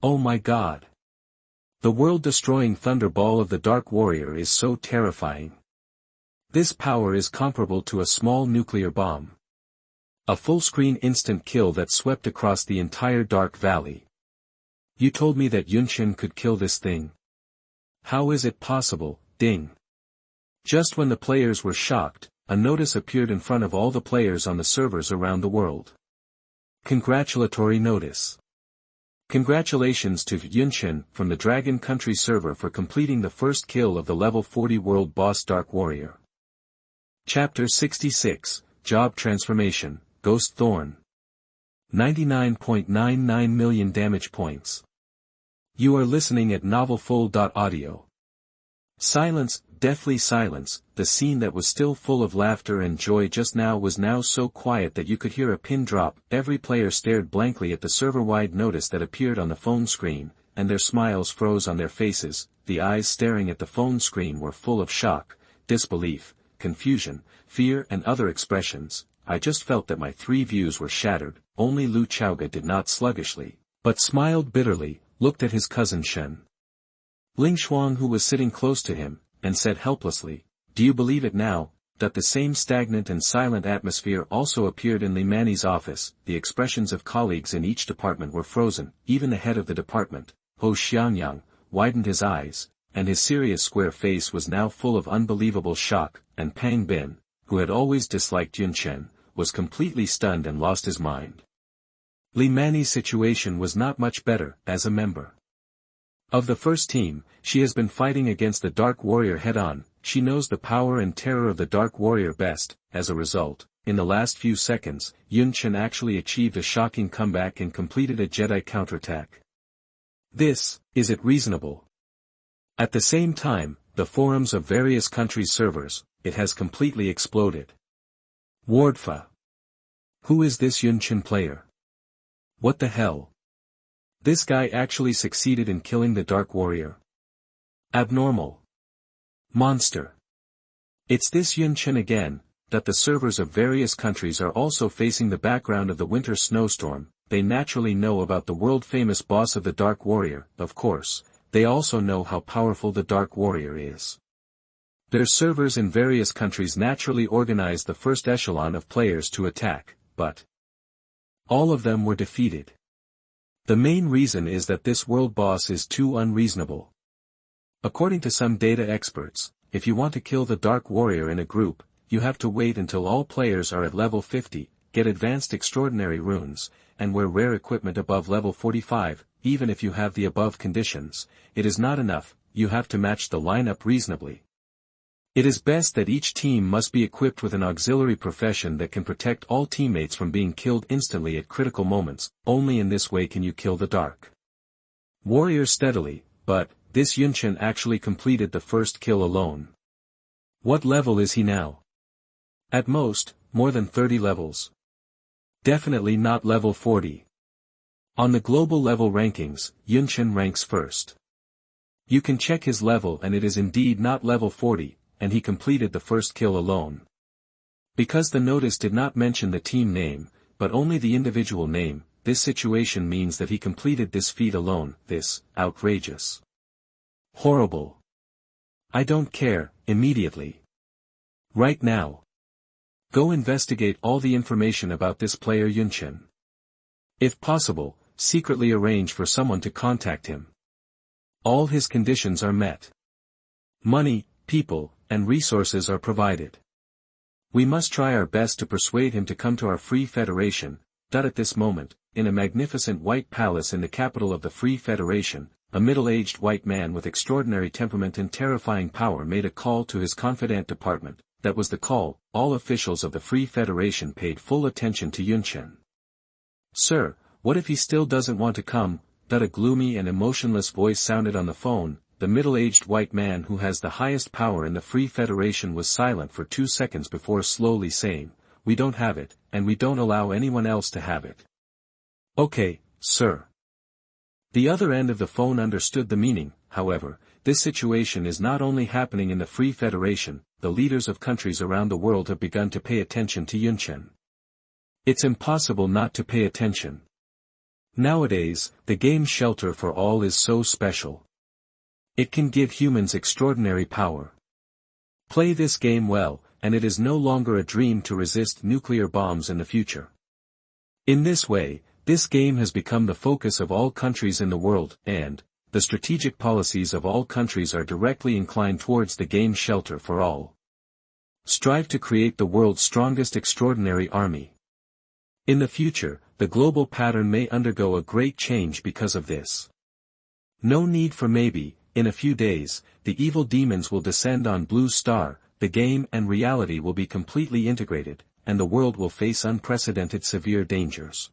S1: Oh my God! The world-destroying thunderball of the Dark Warrior is so terrifying. This power is comparable to a small nuclear bomb. A full-screen instant kill that swept across the entire Dark Valley. You told me that Yun Chen could kill this thing. How is it possible? Ding. Just when the players were shocked, a notice appeared in front of all the players on the servers around the world. Congratulatory notice. Congratulations to Yun Chen from the Dragon Country server for completing the first kill of the level 40 world boss Dark Warrior. Chapter 66, Job Transformation, Ghost Thorn. 99.99 million damage points. You are listening at novelfull.audio. Silence, deathly silence. The scene that was still full of laughter and joy just now was now so quiet that you could hear a pin drop. Every player stared blankly at the server-wide notice that appeared on the phone screen, and their smiles froze on their faces. The eyes staring at the phone screen were full of shock, disbelief, confusion, fear and other expressions. I just felt that my 3 views were shattered. Only Lu Chaoga did not sluggishly, but smiled bitterly, looked at his cousin Shen Lingshuang who was sitting close to him, and said helplessly, do you believe it now? That the same stagnant and silent atmosphere also appeared in Li Mani's office. The expressions of colleagues in each department were frozen. Even the head of the department, Ho Xiangyang, widened his eyes, and his serious square face was now full of unbelievable shock, and Pang Bin, who had always disliked Yun Chen, was completely stunned and lost his mind. Li Mani's situation was not much better. As a member of the first team, she has been fighting against the Dark Warrior head-on. She knows the power and terror of the Dark Warrior best. As a result, in the last few seconds, Yun Chen actually achieved a shocking comeback and completed a Jedi counterattack. Is it reasonable? At the same time, the forums of various countries' servers, it has completely exploded. Wardfa. Who is this Yun Chen player? What the hell? This guy actually succeeded in killing the Dark Warrior. Abnormal. Monster. It's this Yun Chen again, that the servers of various countries are also facing the background of the winter snowstorm. They naturally know about the world-famous boss of the Dark Warrior, of course. They also know how powerful the Dark Warrior is. Their servers in various countries naturally organized the first echelon of players to attack, but all of them were defeated. The main reason is that this world boss is too unreasonable. According to some data experts, if you want to kill the Dark Warrior in a group, you have to wait until all players are at level 50, get advanced extraordinary runes, and wear rare equipment above level 45, even if you have the above conditions. It is not enough, you have to match the lineup reasonably. It is best that each team must be equipped with an auxiliary profession that can protect all teammates from being killed instantly at critical moments. Only in this way can you kill the Dark Warrior steadily, but this Yun Chen actually completed the first kill alone. What level is he now? At most, more than 30 levels. Definitely not level 40. On the global level rankings, Yun Chen ranks first. You can check his level and it is indeed not level 40, and he completed the first kill alone. Because the notice did not mention the team name, but only the individual name, this situation means that he completed this feat alone. This, outrageous. Horrible. I don't care, immediately. Right now. Go investigate all the information about this player Yun Chen. If possible, secretly arrange for someone to contact him. All his conditions are met. Money, people, and resources are provided. We must try our best to persuade him to come to our Free Federation. At this moment, in a magnificent white palace in the capital of the Free Federation, a middle-aged white man with extraordinary temperament and terrifying power made a call to his confidant department. That was the call. All officials of the Free Federation paid full attention to Yun Chen. Sir, what if he still doesn't want to come? A gloomy and emotionless voice sounded on the phone. The middle-aged white man who has the highest power in the Free Federation was silent for 2 seconds before slowly saying, "We don't have it, and we don't allow anyone else to have it." Okay, sir. The other end of the phone understood the meaning. However, this situation is not only happening in the Free Federation, the leaders of countries around the world have begun to pay attention to Yun Chen. It's impossible not to pay attention. Nowadays, the game Shelter for All is so special. It can give humans extraordinary power. Play this game well, and it is no longer a dream to resist nuclear bombs in the future. In this way, this game has become the focus of all countries in the world, and the strategic policies of all countries are directly inclined towards the game Shelter for All. Strive to create the world's strongest extraordinary army. In the future, the global pattern may undergo a great change because of this. No need for maybe. In a few days, the evil demons will descend on Blue Star, the game and reality will be completely integrated, and the world will face unprecedented severe dangers.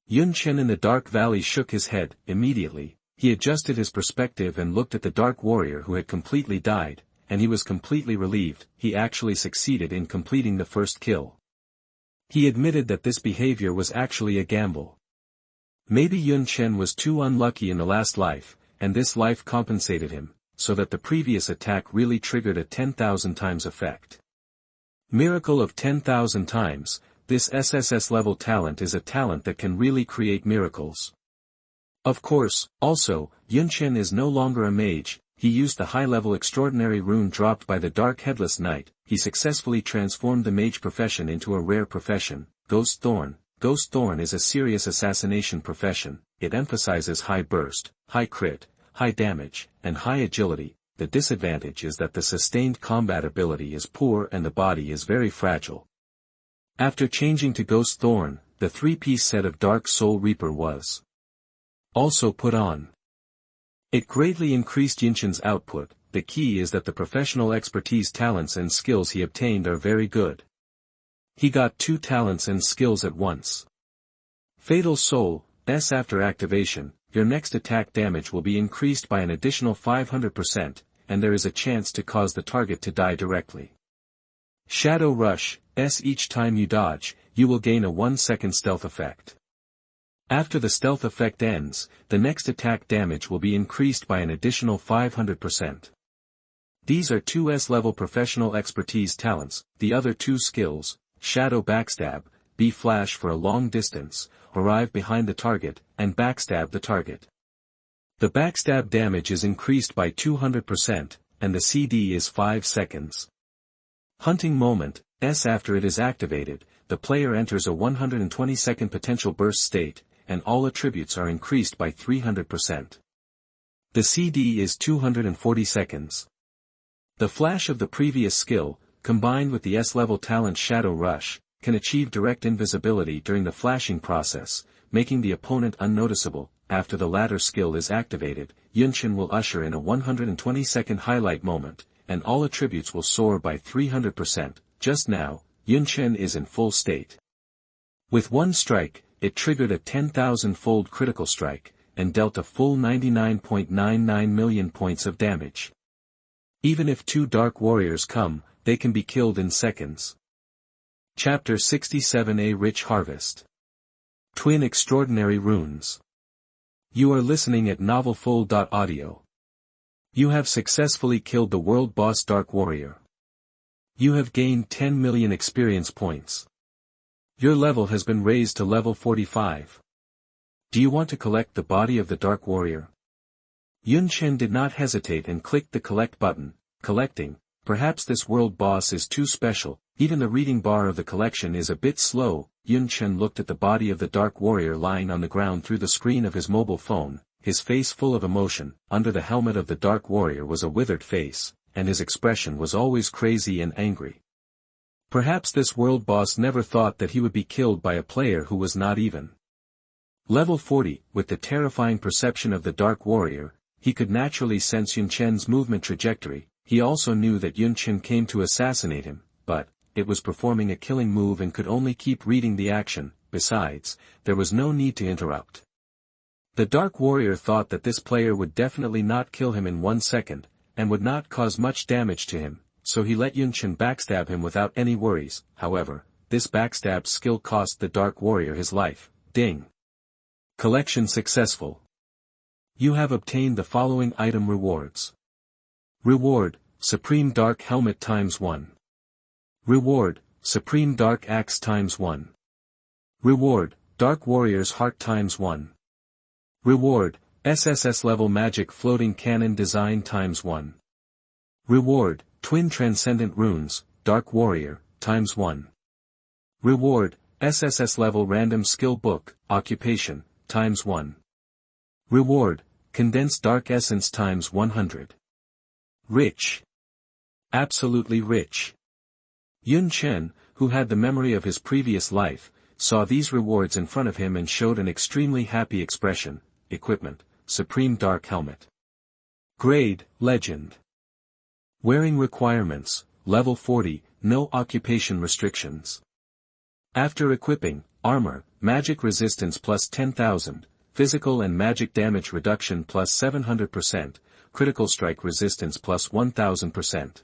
S1: Yun Chen in the Dark Valley shook his head. Immediately, he adjusted his perspective and looked at the Dark Warrior who had completely died, and he was completely relieved. He actually succeeded in completing the first kill. He admitted that this behavior was actually a gamble. Maybe Yun Chen was too unlucky in the last life, and this life compensated him, so that the previous attack really triggered a 10,000 times effect. Miracle of 10,000 times, this SSS level talent is a talent that can really create miracles. Of course, also, Yun Chen is no longer a mage. He used the high-level extraordinary rune dropped by the Dark Headless Knight. He successfully transformed the mage profession into a rare profession, Ghost Thorn. Ghost Thorn is a serious assassination profession. It emphasizes high burst, high crit, high damage, and high agility. The disadvantage is that the sustained combat ability is poor and the body is very fragile. After changing to Ghost Thorn, the 3-piece set of Dark Soul Reaper was also put on. It greatly increased Yun Chen's output. The key is that the professional expertise talents and skills he obtained are very good. He got 2 talents and skills at once. Fatal Soul, after activation, your next attack damage will be increased by an additional 500%, and there is a chance to cause the target to die directly. Shadow Rush, each time you dodge, you will gain a 1-second stealth effect. After the stealth effect ends, the next attack damage will be increased by an additional 500%. These are 2 S-level professional expertise talents. The other 2 skills, Shadow Backstab, B-Flash for a long distance, arrive behind the target, and backstab the target. The backstab damage is increased by 200%, and the CD is 5 seconds. Hunting Moment, after it is activated, the player enters a 120-second potential burst state, and all attributes are increased by 300%. The CD is 240 seconds. The flash of the previous skill, combined with the S-level talent Shadow Rush, can achieve direct invisibility during the flashing process, making the opponent unnoticeable. After the latter skill is activated, Yunchen will usher in a 120-second highlight moment, and all attributes will soar by 300%. Just now, Yun Chen is in full state. With one strike, it triggered a 10,000-fold critical strike, and dealt a full 99.99 million points of damage. Even if 2 Dark Warriors come, they can be killed in seconds. Chapter 67A Rich Harvest. Twin Extraordinary Runes. You are listening at novelfull.audio. You have successfully killed the world boss Dark Warrior. You have gained 10 million experience points. Your level has been raised to level 45. Do you want to collect the body of the Dark Warrior? Yun Chen did not hesitate and clicked the collect button. Collecting, perhaps this world boss is too special, even the reading bar of the collection is a bit slow. Yun Chen looked at the body of the Dark Warrior lying on the ground through the screen of his mobile phone, his face full of emotion. Under the helmet of the Dark Warrior was a withered face, and his expression was always crazy and angry. Perhaps this world boss never thought that he would be killed by a player who was not even level 40. With the terrifying perception of the Dark Warrior, he could naturally sense Yun Chen's movement trajectory. He also knew that Yun Chen came to assassinate him, but it was performing a killing move and could only keep reading the action. Besides, there was no need to interrupt. The Dark Warrior thought that this player would definitely not kill him in 1 second, and would not cause much damage to him, so he let Yun Chen backstab him without any worries. However, this backstab skill cost the Dark Warrior his life. Ding! Collection successful. You have obtained the following item rewards. Reward, Supreme Dark Helmet ×1. Reward, Supreme Dark Axe ×1. Reward, Dark Warrior's Heart ×1. Reward, SSS Level Magic Floating Cannon Design ×1. Reward, Twin Transcendent Runes, Dark Warrior, ×1. Reward, SSS Level Random Skill Book, Occupation, ×1. Reward, Condensed Dark Essence ×100. Rich. Absolutely rich. Yun Chen, who had the memory of his previous life, saw these rewards in front of him and showed an extremely happy expression. Equipment, Supreme Dark Helmet. Grade, Legend. Wearing requirements, Level 40, no occupation restrictions. After equipping, Armor, Magic Resistance plus 10,000, Physical and Magic Damage Reduction plus 700%, Critical Strike Resistance plus 1000%.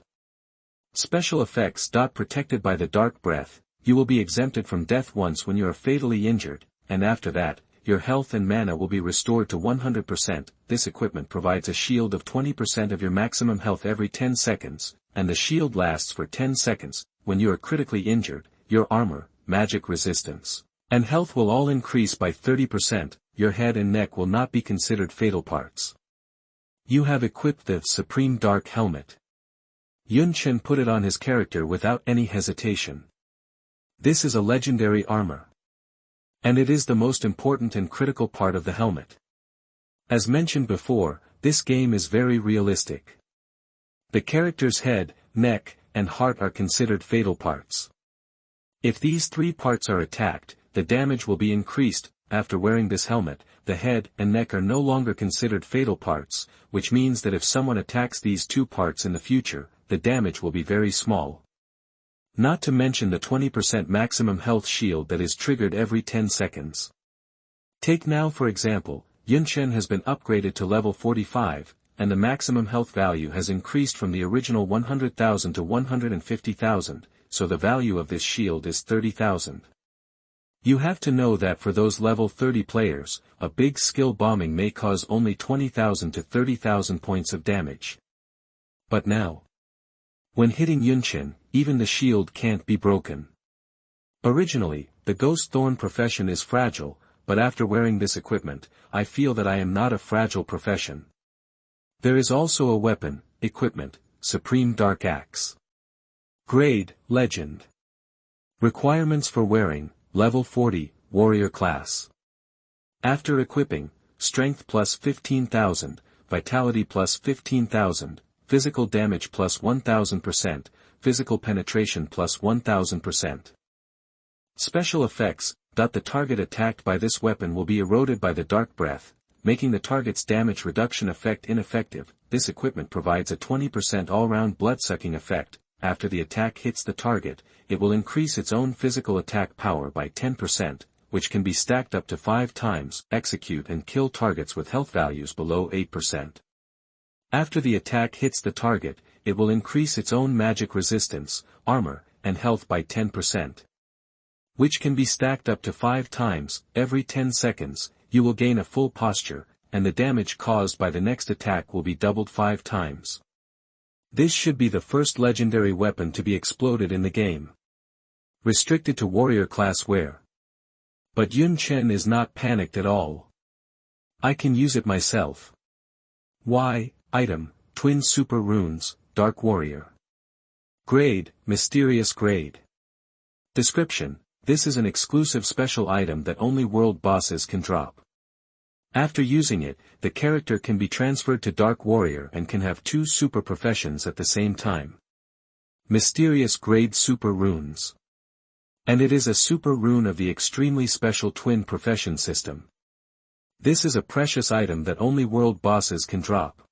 S1: Special Effects. Protected by the Dark Breath, you will be exempted from death once when you are fatally injured, and after that, your health and mana will be restored to 100%. This equipment provides a shield of 20% of your maximum health every 10 seconds, and the shield lasts for 10 seconds. When you are critically injured, your armor, magic resistance, and health will all increase by 30%, your head and neck will not be considered fatal parts. You have equipped the Supreme Dark Helmet. Yun Chen put it on his character without any hesitation. This is a legendary armor. And it is the most important and critical part of the helmet. As mentioned before, this game is very realistic. The character's head, neck, and heart are considered fatal parts. If these 3 parts are attacked, the damage will be increased. After wearing this helmet, the head and neck are no longer considered fatal parts, which means that if someone attacks these 2 parts in the future, the damage will be very small. Not to mention the 20% maximum health shield that is triggered every 10 seconds. Take now for example, Yun Chen has been upgraded to level 45, and the maximum health value has increased from the original 100,000 to 150,000, so the value of this shield is 30,000. You have to know that for those level 30 players, a big skill bombing may cause only 20,000 to 30,000 points of damage. But now, when hitting Yun Chen, even the shield can't be broken. Originally, the Ghost Thorn profession is fragile, but after wearing this equipment, I feel that I am not a fragile profession. There is also a weapon, equipment, Supreme Dark Axe. Grade, Legend. Requirements for wearing, Level 40, Warrior Class. After equipping, Strength plus 15,000, Vitality plus 15,000, Physical Damage plus 1000%, Physical Penetration plus 1000%. Special effects, the target attacked by this weapon will be eroded by the Dark Breath, making the target's damage reduction effect ineffective. This equipment provides a 20% all-round blood-sucking effect. After the attack hits the target, it will increase its own physical attack power by 10%, which can be stacked up to 5 times. Execute and kill targets with health values below 8%. After the attack hits the target, it will increase its own magic resistance, armor, and health by 10%. Which can be stacked up to 5 times. Every 10 seconds, you will gain a full posture, and the damage caused by the next attack will be doubled 5 times. This should be the first legendary weapon to be exploded in the game. Restricted to warrior class wear. But Yun Chen is not panicked at all. I can use it myself. Why? Item, Twin Super Runes, Dark Warrior. Grade, Mysterious Grade. Description: this is an exclusive special item that only world bosses can drop. After using it, the character can be transferred to Dark Warrior and can have 2 super professions at the same time. Mysterious Grade Super Runes. And it is a super rune of the extremely special twin profession system. This is a precious item that only world bosses can drop.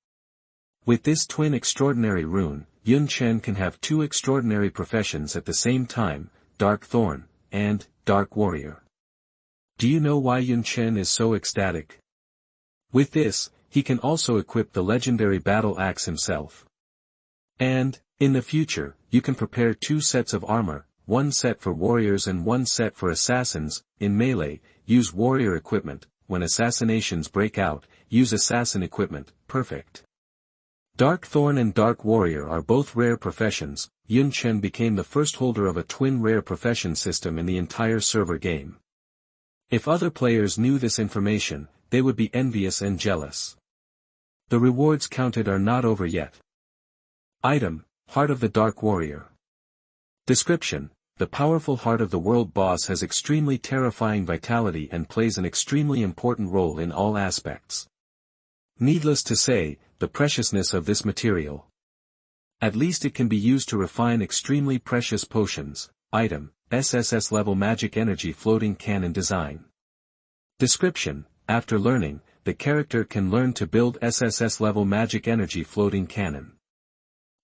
S1: With this twin extraordinary rune, Yun Chen can have 2 extraordinary professions at the same time, Dark Thorn, and Dark Warrior. Do you know why Yun Chen is so ecstatic? With this, he can also equip the legendary battle axe himself. And, in the future, you can prepare 2 sets of armor, 1 set for warriors and 1 set for assassins. In melee, use warrior equipment. When assassinations break out, use assassin equipment. Perfect. Dark Thorn and Dark Warrior are both rare professions. Yun Chen became the first holder of a twin rare profession system in the entire server game. If other players knew this information, they would be envious and jealous. The rewards counted are not over yet. Item, Heart of the Dark Warrior. Description: the powerful Heart of the World boss has extremely terrifying vitality and plays an extremely important role in all aspects. Needless to say, the preciousness of this material. At least it can be used to refine extremely precious potions. Item, SSS level magic energy floating cannon design. Description: after learning, the character can learn to build SSS level magic energy floating cannon.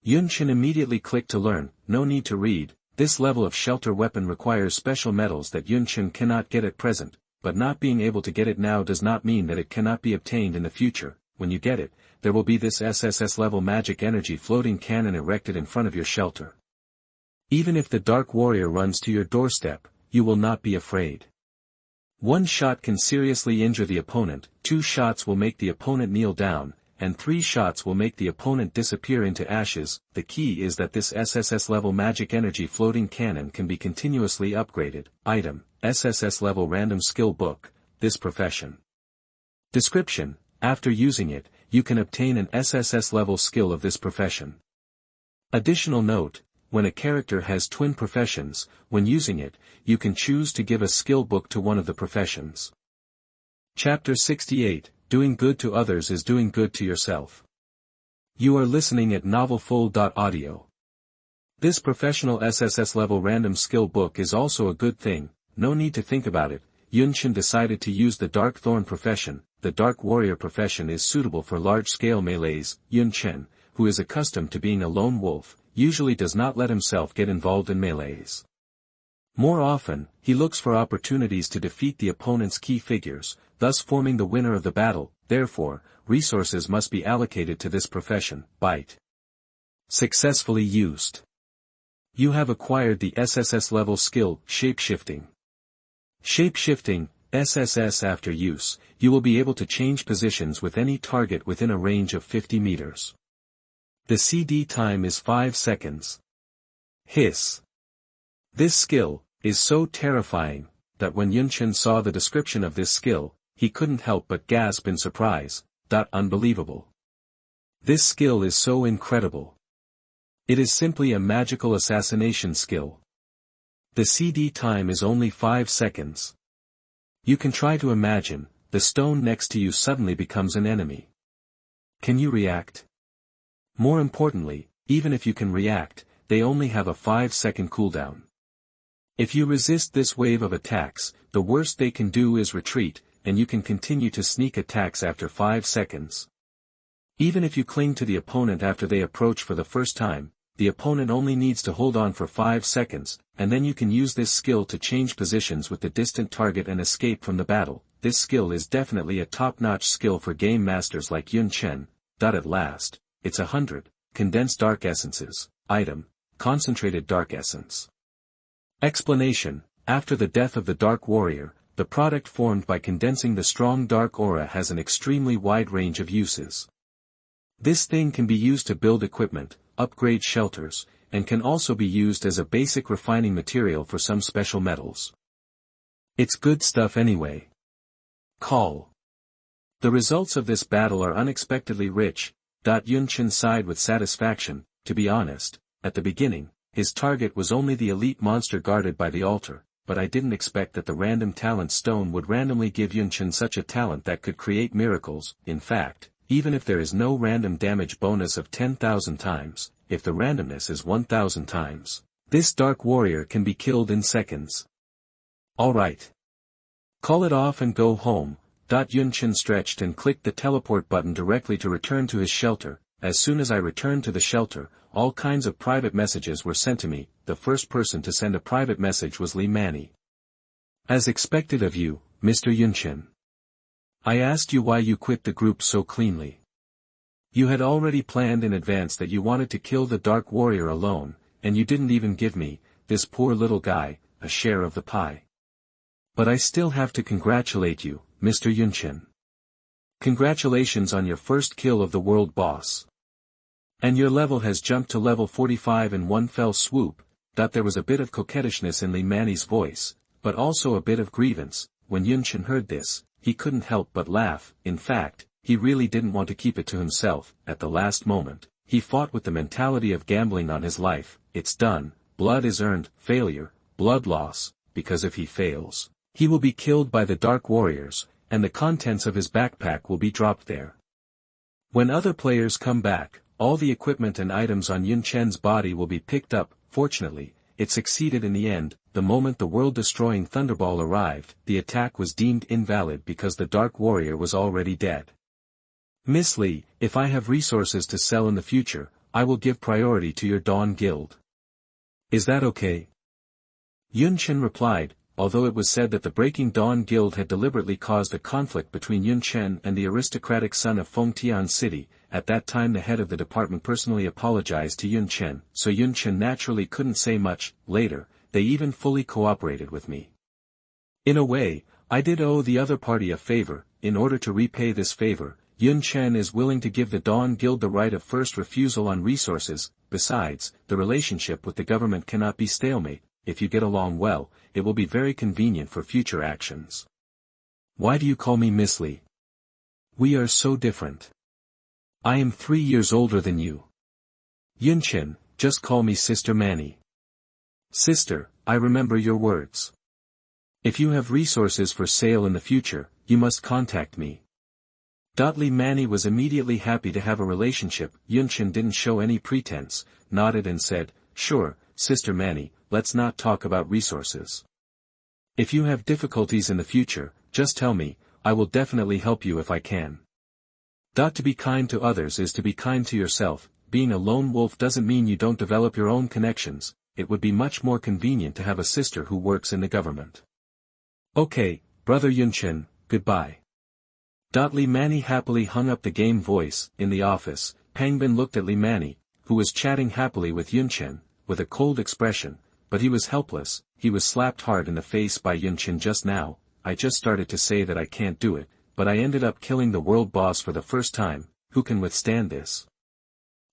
S1: Yun Chen immediately clicked to learn. No need to read. This level of shelter weapon requires special metals that Yun Chen cannot get at present, but not being able to get it now does not mean that it cannot be obtained in the future. When you get it, there will be this SSS level magic energy floating cannon erected in front of your shelter. Even if the Dark Warrior runs to your doorstep, you will not be afraid. 1 shot can seriously injure the opponent, 2 shots will make the opponent kneel down, and 3 shots will make the opponent disappear into ashes. The key is that this SSS level magic energy floating cannon can be continuously upgraded. Item, SSS level random skill book, this profession. Description: after using it, you can obtain an SSS level skill of this profession. Additional note: when a character has twin professions, when using it, you can choose to give a skill book to one of the professions. Chapter 68, Doing Good to Others is Doing Good to Yourself. You are listening at novelfull.audio. This professional SSS level random skill book is also a good thing. No need to think about it. Yun Chen decided to use the Dark Thorn profession. The Dark Warrior profession is suitable for large-scale melees. Yun Chen, who is accustomed to being a lone wolf, usually does not let himself get involved in melees. More often, he looks for opportunities to defeat the opponent's key figures, thus forming the winner of the battle. Therefore, resources must be allocated to this profession. Bite. Successfully used. You have acquired the SSS level skill, Shapeshifting. Shapeshifting, SSS. After use, you will be able to change positions with any target within a range of 50 meters. The CD time is 5 seconds. Hiss. This skill is so terrifying that when Yun Chen saw the description of this skill, he couldn't help but gasp in surprise. Unbelievable. This skill is so incredible. It is simply a magical assassination skill. The CD time is only 5 seconds. You can try to imagine, the stone next to you suddenly becomes an enemy. Can you react? More importantly, even if you can react, they only have a 5-second cooldown. If you resist this wave of attacks, the worst they can do is retreat, and you can continue to sneak attacks after 5 seconds. Even if you cling to the opponent after they approach for the first time, the opponent only needs to hold on for 5 seconds, and then you can use this skill to change positions with the distant target and escape from the battle. This skill is definitely a top-notch skill for game masters like Yun Chen. At last, it's 100, condensed dark essences, item, concentrated dark essence. Explanation: after the death of the Dark Warrior, the product formed by condensing the strong dark aura has an extremely wide range of uses. This thing can be used to build equipment, upgrade shelters, and can also be used as a basic refining material for some special metals. It's good stuff anyway. Call. The results of this battle are unexpectedly rich. Yun Chen sighed with satisfaction. To be honest, at the beginning, his target was only the elite monster guarded by the altar, but I didn't expect that the random talent stone would randomly give Yun Chen such a talent that could create miracles. In fact, even if there is no random damage bonus of 10,000 times, if the randomness is 1,000 times, this Dark Warrior can be killed in seconds. Alright. Call it off and go home. Yun Chen stretched and clicked the teleport button directly to return to his shelter. As soon as I returned to the shelter, all kinds of private messages were sent to me. The first person to send a private message was Li Manny. As expected of you, Mr. Yun Chen. I asked you why you quit the group so cleanly. You had already planned in advance that you wanted to kill the Dark Warrior alone, and you didn't even give me, this poor little guy, a share of the pie. But I still have to congratulate you, Mr. Yun Chen. Congratulations on your first kill of the world boss. And your level has jumped to level 45 in one fell swoop. There was a bit of coquettishness in Li Manny's voice, but also a bit of grievance. When Yun Chen heard this, he couldn't help but laugh. In fact, he really didn't want to keep it to himself. At the last moment, he fought with the mentality of gambling on his life. It's done, blood is earned, failure, blood loss, because if he fails, he will be killed by the Dark Warriors, and the contents of his backpack will be dropped there. When other players come back, all the equipment and items on Yun Chen's body will be picked up. Fortunately, it succeeded in the end. The moment the world-destroying Thunderball arrived, the attack was deemed invalid because the Dark Warrior was already dead. Miss Li, if I have resources to sell in the future, I will give priority to your Dawn Guild. Is that okay? Yun Chen replied, although it was said that the Breaking Dawn Guild had deliberately caused a conflict between Yun Chen and the aristocratic son of Fengtian City. At that time the head of the department personally apologized to Yun Chen, so Yun Chen naturally couldn't say much. Later, they even fully cooperated with me. In a way, I did owe the other party a favor. In order to repay this favor, Yun Chen is willing to give the Dawn Guild the right of first refusal on resources. Besides, the relationship with the government cannot be stalemate. If you get along well, it will be very convenient for future actions. Why do you call me Miss Li? We are so different. I am 3 years older than you. Yun Chen, just call me Sister Manny. Sister, I remember your words. If you have resources for sale in the future, you must contact me. Li Manny was immediately happy to have a relationship. Yun Chen didn't show any pretense, nodded and said, sure, Sister Manny, let's not talk about resources. If you have difficulties in the future, just tell me, I will definitely help you if I can. To be kind to others is to be kind to yourself. Being a lone wolf doesn't mean you don't develop your own connections. It would be much more convenient to have a sister who works in the government. Okay, brother Yun Chen, goodbye. Li Mani happily hung up the game voice. In the office, Pangbin looked at Li Mani, who was chatting happily with Yun Chen, with a cold expression, but he was helpless. He was slapped hard in the face by Yun Chen just now. I just started to say that I can't do it, but I ended up killing the world boss for the first time. Who can withstand this?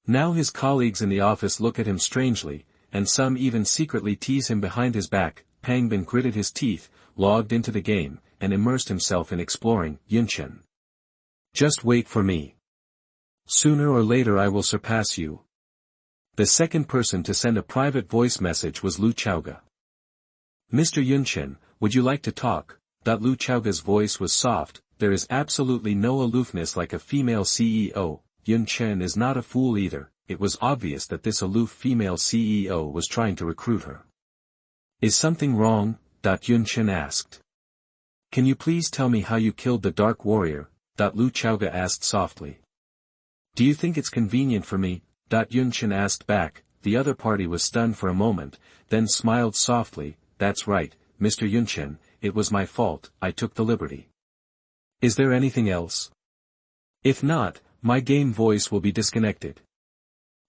S1: Now his colleagues in the office look at him strangely, and some even secretly tease him behind his back. Pangbin gritted his teeth, logged into the game, and immersed himself in exploring. Yunchen. Just wait for me. Sooner or later I will surpass you. The second person to send a private voice message was Lu Chaoga. Mr. Yunchen, would you like to talk? Lu Chaoga's voice was soft. There is absolutely no aloofness like a female CEO. Yun Chen is not a fool either. It was obvious that this aloof female CEO was trying to recruit her. Is something wrong? Yun Chen asked. Can you please tell me how you killed the Dark Warrior? Lu Chaoga asked softly. Do you think it's convenient for me? Yun Chen asked back. The other party was stunned for a moment, then smiled softly. That's right, Mr. Yun Chen, it was my fault. I took the liberty. Is there anything else? If not, my game voice will be disconnected.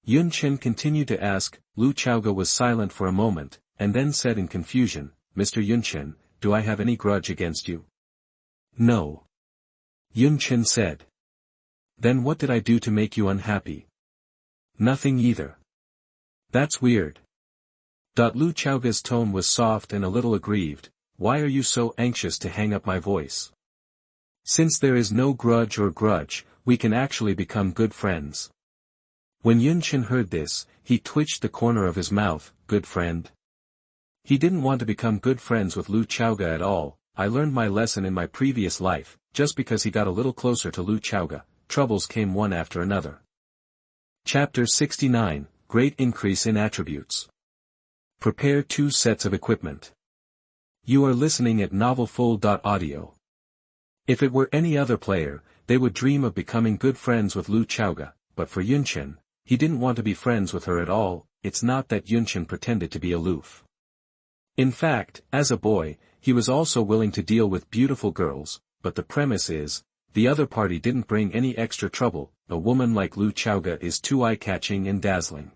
S1: Yun Chen continued to ask. Lu Chaoga was silent for a moment, and then said in confusion, Mr. Yun Chen, do I have any grudge against you? No. Yun Chen said. Then what did I do to make you unhappy? Nothing either. That's weird. Lu Chaoga's tone was soft and a little aggrieved. Why are you so anxious to hang up my voice? Since there is no grudge, we can actually become good friends. When Yun Chen heard this, he twitched the corner of his mouth. Good friend? He didn't want to become good friends with Lu Chaoga at all. I learned my lesson in my previous life. Just because he got a little closer to Lu Chaoga, troubles came one after another. Chapter 69, Great Increase in Attributes. Prepare 2 sets of equipment. You are listening at novelfull.audio. If it were any other player, they would dream of becoming good friends with Lu Chaoga, but for Yun Chen, he didn't want to be friends with her at all. It's not that Yun Chen pretended to be aloof. In fact, as a boy, he was also willing to deal with beautiful girls, but the premise is, the other party didn't bring any extra trouble. A woman like Lu Chaoga is too eye-catching and dazzling.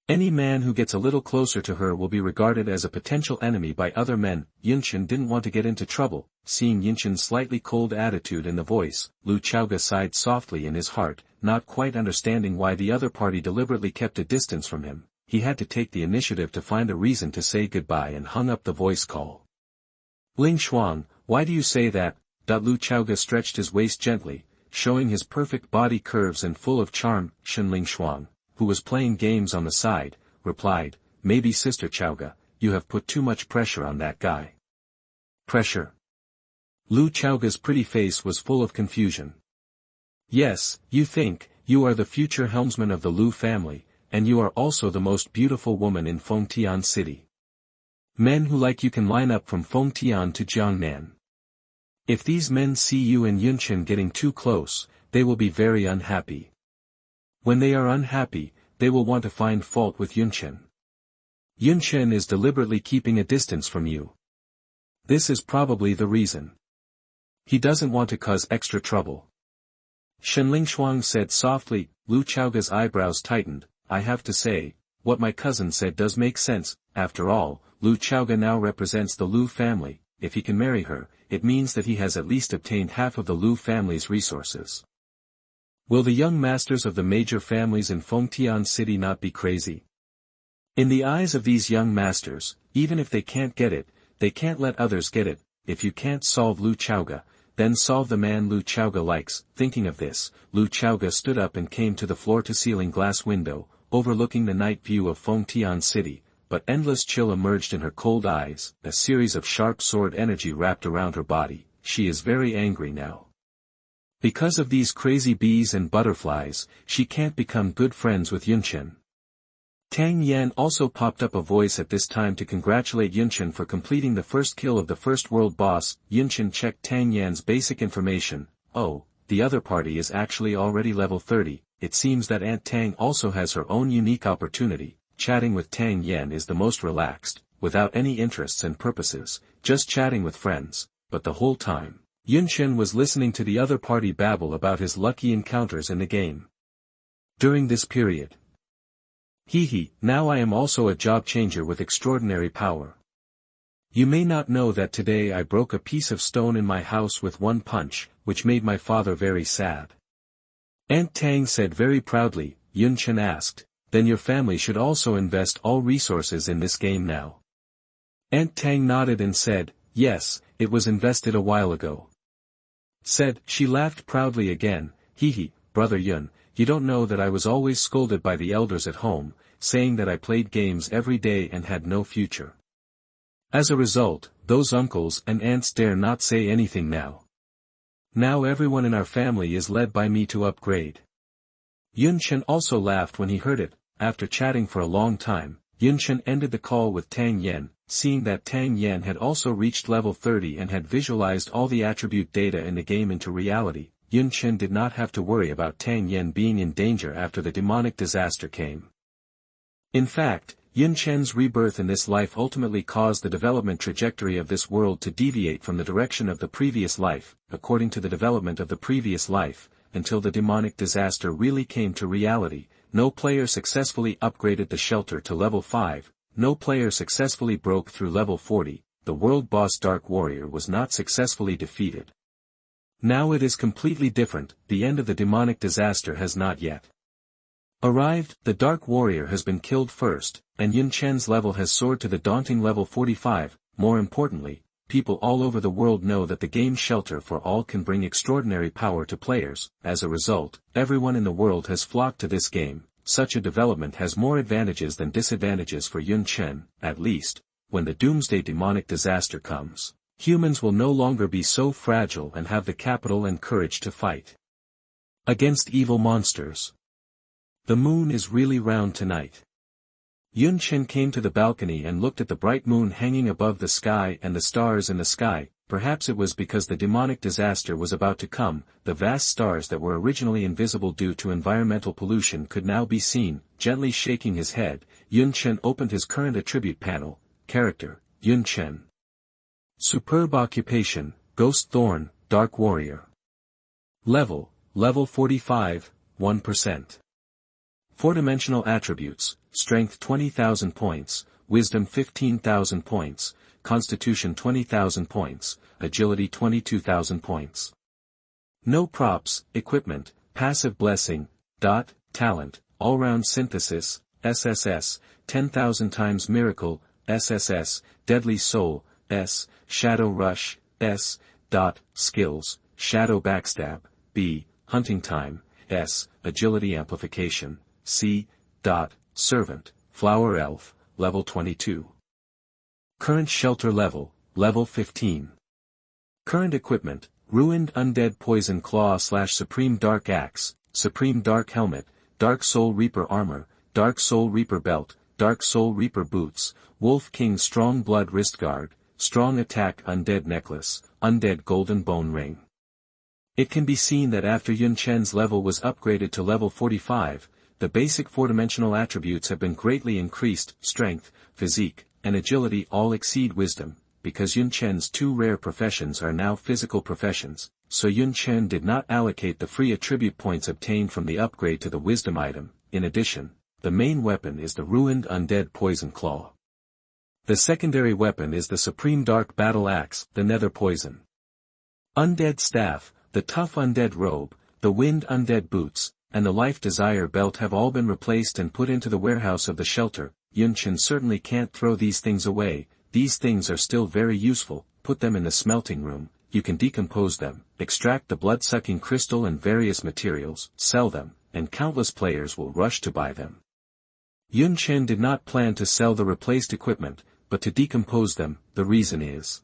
S1: Any man who gets a little closer to her will be regarded as a potential enemy by other men. Yun Chen didn't want to get into trouble. Seeing Yun Chen's slightly cold attitude in the voice, Lu Chaoga sighed softly in his heart, not quite understanding why the other party deliberately kept a distance from him. He had to take the initiative to find a reason to say goodbye and hung up the voice call. Ling Shuang, why do you say that? Lu Chaoga stretched his waist gently, showing his perfect body curves and full of charm. Ling Shuang, who was playing games on the side, replied, maybe Sister Chaoga, you have put too much pressure on that guy. Pressure? Lu Chaoga's pretty face was full of confusion. Yes, you think, you are the future helmsman of the Lu family, and you are also the most beautiful woman in Fengtian City. Men who like you can line up from Fengtian to Jiangnan. If these men see you and Yunchen getting too close, they will be very unhappy. When they are unhappy, they will want to find fault with Yunchen. Yunchen is deliberately keeping a distance from you. This is probably the reason. He doesn't want to cause extra trouble. Ling Shuang said softly. Lu Chaoga's eyebrows tightened. I have to say, what my cousin said does make sense. After all, Lu Chaoga now represents the Lu family. If he can marry her, it means that he has at least obtained half of the Lu family's resources. Will the young masters of the major families in Fengtian City not be crazy? In the eyes of these young masters, even if they can't get it, they can't let others get it. If you can't solve Lu Chaoga, then solve the man Lu Chaoga likes. Thinking of this, Lu Chaoga stood up and came to the floor-to-ceiling glass window, overlooking the night view of Fengtian City, but endless chill emerged in her cold eyes. A series of sharp sword energy wrapped around her body. She is very angry now. Because of these crazy bees and butterflies, she can't become good friends with Yunchen. Tang Yan also popped up a voice at this time to congratulate Yunchen for completing the first kill of the first world boss. Yunchen checked Tang Yan's basic information. Oh, the other party is actually already level 30. It seems that Aunt Tang also has her own unique opportunity. Chatting with Tang Yan is the most relaxed, without any interests and purposes, just chatting with friends, but the whole time, Yun Chen was listening to the other party babble about his lucky encounters in the game. During this period. Now I am also a job changer with extraordinary power. You may not know that today I broke a piece of stone in my house with one punch, which made my father very sad. Aunt Tang said very proudly. Yun Chen asked, then your family should also invest all resources in this game now. Aunt Tang nodded and said, yes, it was invested a while ago. She laughed proudly again. Brother Yun, you don't know that I was always scolded by the elders at home, saying that I played games every day and had no future. As a result, those uncles and aunts dare not say anything now. Now everyone in our family is led by me to upgrade. Yun Chen also laughed when he heard it. After chatting for a long time, Yun Chen ended the call with Tang Yen, seeing that Tang Yen had also reached level 30 and had visualized all the attribute data in the game into reality. Yun Chen did not have to worry about Tang Yen being in danger after the demonic disaster came. In fact, Yun Chen's rebirth in this life ultimately caused the development trajectory of this world to deviate from the direction of the previous life, according to the development of the previous life, until the demonic disaster really came to reality. No player successfully upgraded the shelter to level 5, no player successfully broke through level 40, the world boss Dark Warrior was not successfully defeated. Now it is completely different, the end of the demonic disaster has not yet arrived. The Dark Warrior has been killed first, and Yun Chen's level has soared to the daunting level 45. More importantly, people all over the world know that the game Shelter for All can bring extraordinary power to players. As a result, everyone in the world has flocked to this game. Such a development has more advantages than disadvantages for Yun Chen. At least, when the doomsday demonic disaster comes, humans will no longer be so fragile and have the capital and courage to fight against evil monsters. The moon is really round tonight. Yun Chen came to the balcony and looked at the bright moon hanging above the sky and the stars in the sky. Perhaps it was because the demonic disaster was about to come. The vast stars that were originally invisible due to environmental pollution could now be seen. Gently shaking his head, Yun Chen opened his current attribute panel. Character, Yun Chen. Superb occupation, Ghost Thorn, Dark Warrior. Level 45, 1%. Four-dimensional attributes, Strength 20,000 points, Wisdom 15,000 points, Constitution 20,000 points, Agility 22,000 points. No props, equipment, Passive Blessing, Talent, All-Round Synthesis, SSS, 10,000 times Miracle, SSS, Deadly Soul, S, Shadow Rush, S, Skills, Shadow Backstab, B, Hunting Time, S, Agility Amplification, C, Servant, Flower Elf, level 22. Current shelter level, level 15. Current equipment, Ruined Undead Poison Claw / Supreme Dark Axe, Supreme Dark Helmet, Dark Soul Reaper Armor, Dark Soul Reaper Belt, Dark Soul Reaper Boots, Wolf King Strong Blood Wrist Guard, Strong Attack Undead Necklace, Undead Golden Bone Ring. It can be seen that after Yun Chen's level was upgraded to level 45, the basic four-dimensional attributes have been greatly increased. Strength, Physique, and Agility all exceed Wisdom, because Yun Chen's two rare professions are now physical professions, so Yun Chen did not allocate the free attribute points obtained from the upgrade to the Wisdom item. In addition, the main weapon is the Ruined Undead Poison Claw. The secondary weapon is the Supreme Dark Battle Axe, the Nether Poison. Undead Staff, the Tough Undead Robe, the Wind Undead Boots, and the Life Desire Belt have all been replaced and put into the warehouse of the shelter. Yun Chen certainly can't throw these things away. These things are still very useful. Put them in the smelting room, you can decompose them, extract the blood-sucking crystal and various materials, sell them, and countless players will rush to buy them. Yun Chen did not plan to sell the replaced equipment, but to decompose them. The reason is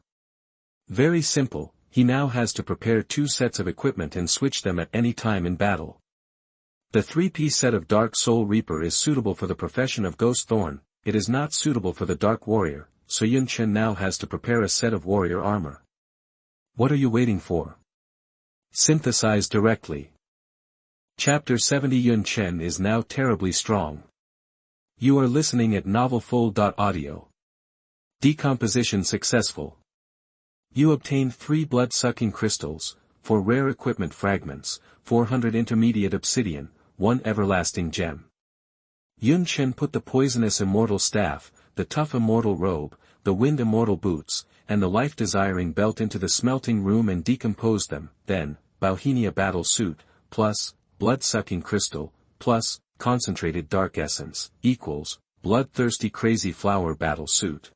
S1: very simple. He now has to prepare 2 sets of equipment and switch them at any time in battle. The 3-piece set of Dark Soul Reaper is suitable for the profession of Ghost Thorn. It is not suitable for the Dark Warrior, so Yun Chen now has to prepare a set of warrior armor. What are you waiting for? Synthesize directly. Chapter 70. Yun Chen is now terribly strong. You are listening at novelfull.audio. Decomposition successful. You obtained 3 blood-sucking crystals, 4 rare equipment fragments, 400 intermediate obsidian, 1 everlasting gem. Yun Chen put the poisonous immortal staff, the tough immortal robe, the wind immortal boots, and the life-desiring belt into the smelting room and decomposed them. Then, Bauhinia battle suit, plus, blood-sucking crystal, plus, concentrated dark essence, equals, bloodthirsty crazy flower battle suit.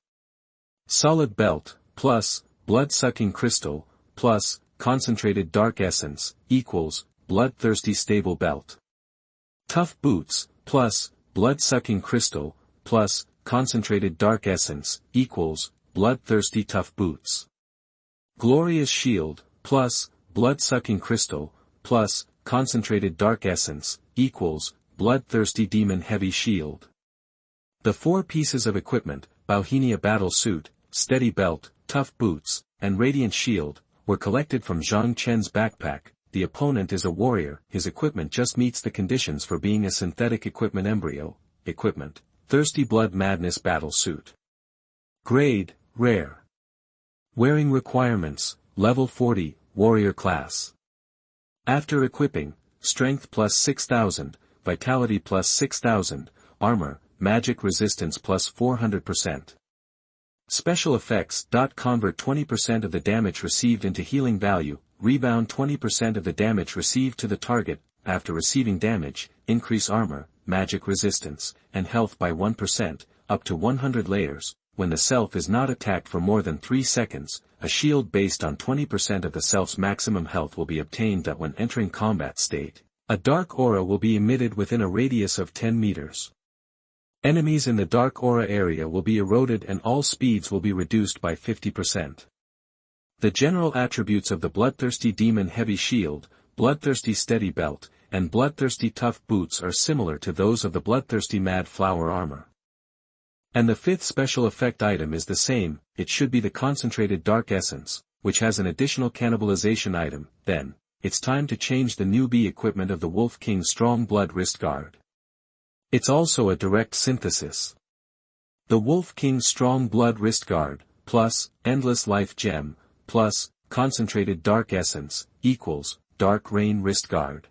S1: Solid belt, plus, blood-sucking crystal, plus, concentrated dark essence, equals, bloodthirsty stable belt. Tough boots, plus, blood-sucking crystal, plus, concentrated dark essence, equals, bloodthirsty tough boots. Glorious shield, plus, blood-sucking crystal, plus, concentrated dark essence, equals, bloodthirsty demon heavy shield. The 4 pieces of equipment, Bauhinia battle suit, steady belt, tough boots, and radiant shield, were collected from Yun Chen's backpack. The opponent is a warrior, his equipment just meets the conditions for being a synthetic equipment embryo. Equipment, Thirsty Blood Madness battle suit. Grade, rare. Wearing requirements, level 40, warrior class. After equipping, strength plus 6000, vitality plus 6000, armor, magic resistance plus 400%. Special effects. Convert 20% of the damage received into healing value, rebound 20% of the damage received to the target. After receiving damage, increase armor, magic resistance, and health by 1%, up to 100 layers. When the self is not attacked for more than 3 seconds, a shield based on 20% of the self's maximum health will be obtained. When entering combat state, a dark aura will be emitted within a radius of 10 meters. Enemies in the dark aura area will be eroded and all speeds will be reduced by 50%. The general attributes of the Bloodthirsty Demon Heavy Shield, Bloodthirsty Steady Belt, and Bloodthirsty Tough Boots are similar to those of the Bloodthirsty Mad Flower Armor. And the 5th special effect item is the same. It should be the Concentrated Dark Essence, which has an additional cannibalization item. Then, it's time to change the newbie equipment of the Wolf King Strong Blood Wrist Guard. It's also a direct synthesis. The Wolf King Strong Blood Wrist Guard, plus, Endless Life Gem, plus, Concentrated Dark Essence, equals, Dark Rain Wrist Guard.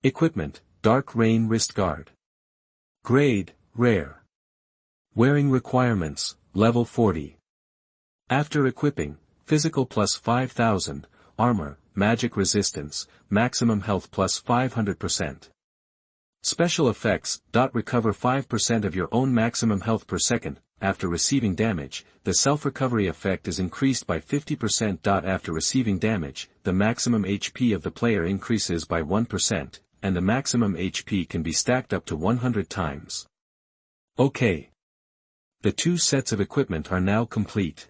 S1: Equipment, Dark Rain Wrist Guard. Grade, rare. Wearing requirements, level 40. After equipping, physical plus 5000, armor, magic resistance, maximum health plus 500%. Special effects. Recover 5% of your own maximum health per second. After receiving damage, the self-recovery effect is increased by 50%. After receiving damage, the maximum HP of the player increases by 1%, and the maximum HP can be stacked up to 100 times. Okay. The 2 sets of equipment are now complete.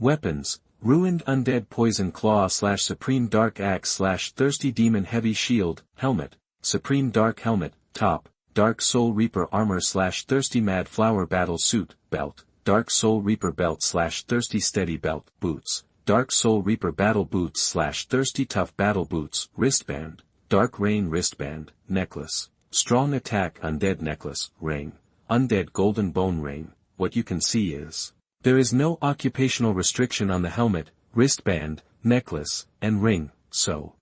S1: Weapons, Ruined Undead Poison Claw / Supreme Dark Axe / Thirsty Demon Heavy Shield, Helmet, Supreme Dark Helmet, Top, Dark Soul Reaper Armor / Thirsty Mad Flower Battle Suit, Belt, Dark Soul Reaper Belt / Thirsty Steady Belt, Boots, Dark Soul Reaper Battle Boots / Thirsty Tough Battle Boots, Wristband, Dark Rain Wristband, Necklace, Strong Attack Undead Necklace, Ring, Undead Golden Bone Ring. What you can see is, there is no occupational restriction on the helmet, wristband, necklace, and ring, so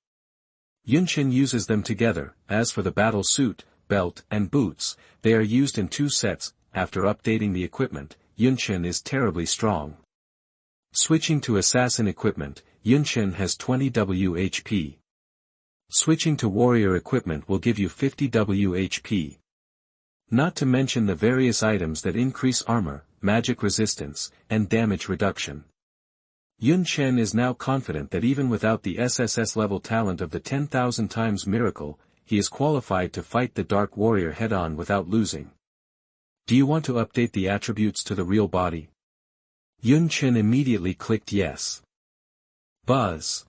S1: Yun Chen uses them together. As for the battle suit, belt, and boots, they are used in 2 sets. After updating the equipment, Yun Chen is terribly strong. Switching to assassin equipment, Yun Chen has 20 WHP. Switching to warrior equipment will give you 50 WHP. Not to mention the various items that increase armor, magic resistance, and damage reduction. Yun Chen is now confident that even without the SSS level talent of the 10,000 times miracle, he is qualified to fight the Dark Warrior head-on without losing. Do you want to update the attributes to the real body? Yun Chen immediately clicked yes. Buzz.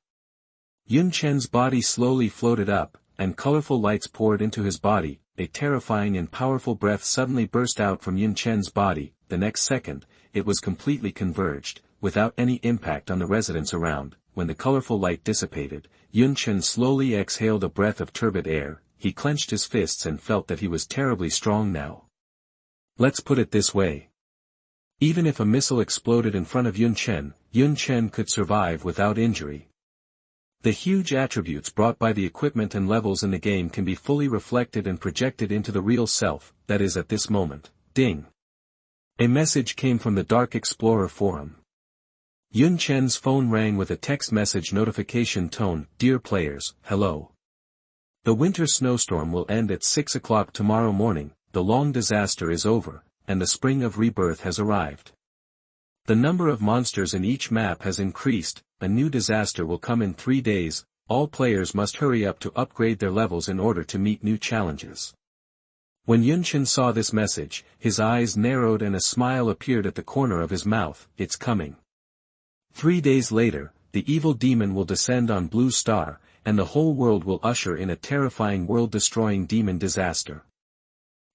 S1: Yun Chen's body slowly floated up, and colorful lights poured into his body. A terrifying and powerful breath suddenly burst out from Yun Chen's body. The next second, it was completely converged, without any impact on the residents around. When the colorful light dissipated, Yun Chen slowly exhaled a breath of turbid air. He clenched his fists and felt that he was terribly strong now. Let's put it this way. Even if a missile exploded in front of Yun Chen, Yun Chen could survive without injury. The huge attributes brought by the equipment and levels in the game can be fully reflected and projected into the real self, that is at this moment. Ding. A message came from the Dark Explorer forum. Yun Chen's phone rang with a text message notification tone. Dear players, hello. The winter snowstorm will end at 6 o'clock tomorrow morning, the long disaster is over, and the spring of rebirth has arrived. The number of monsters in each map has increased, a new disaster will come in 3 days, all players must hurry up to upgrade their levels in order to meet new challenges. When Yunchen saw this message, his eyes narrowed and a smile appeared at the corner of his mouth. It's coming. 3 days later, the evil demon will descend on Blue Star, and the whole world will usher in a terrifying world-destroying demon disaster.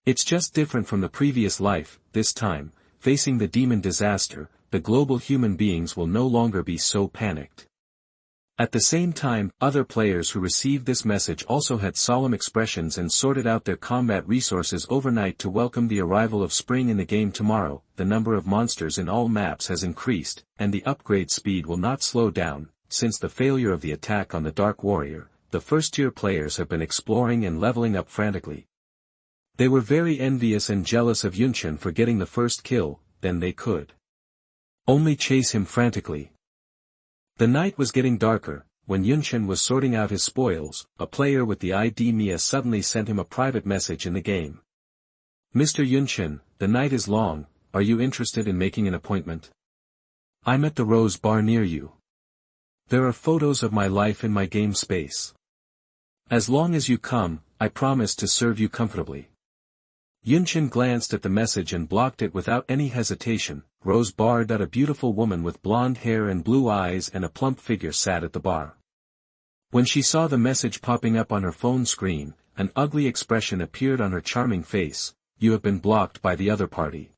S1: It's just different from the previous life. This time, facing the demon disaster, the global human beings will no longer be so panicked. At the same time, other players who received this message also had solemn expressions and sorted out their combat resources overnight to welcome the arrival of spring in the game tomorrow. The number of monsters in all maps has increased, and the upgrade speed will not slow down. Since the failure of the attack on the Dark Warrior, the first-tier players have been exploring and leveling up frantically. They were very envious and jealous of Yunchen for getting the first kill, then they could only chase him frantically. The night was getting darker. When Yunchen was sorting out his spoils, a player with the ID Mia suddenly sent him a private message in the game. Mr. Yunchen, the night is long, are you interested in making an appointment? I'm at the Rose Bar near you. There are photos of my life in my game space. As long as you come, I promise to serve you comfortably. Yunchen glanced at the message and blocked it without any hesitation. Rose Bar. A beautiful woman with blonde hair and blue eyes and a plump figure sat at the bar. When she saw the message popping up on her phone screen, an ugly expression appeared on her charming face. You have been blocked by the other party.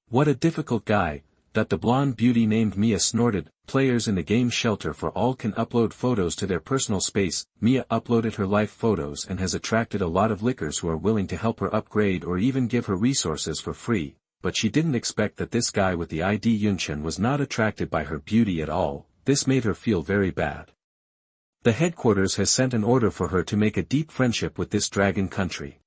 S1: What a difficult guy. The blonde beauty named Mia snorted. Players in the game Shelter for All can upload photos to their personal space. Mia uploaded her life photos and has attracted a lot of lickers who are willing to help her upgrade or even give her resources for free, but she didn't expect that this guy with the ID Yunchen was not attracted by her beauty at all. This made her feel very bad. The headquarters has sent an order for her to make a deep friendship with this dragon country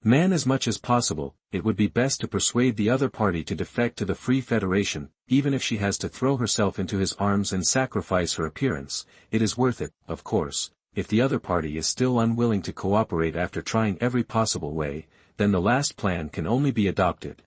S1: man as much as possible. It would be best to persuade the other party to defect to the Free Federation, even if she has to throw herself into his arms and sacrifice her appearance. It is worth it, of course. If the other party is still unwilling to cooperate after trying every possible way, then the last plan can only be adopted.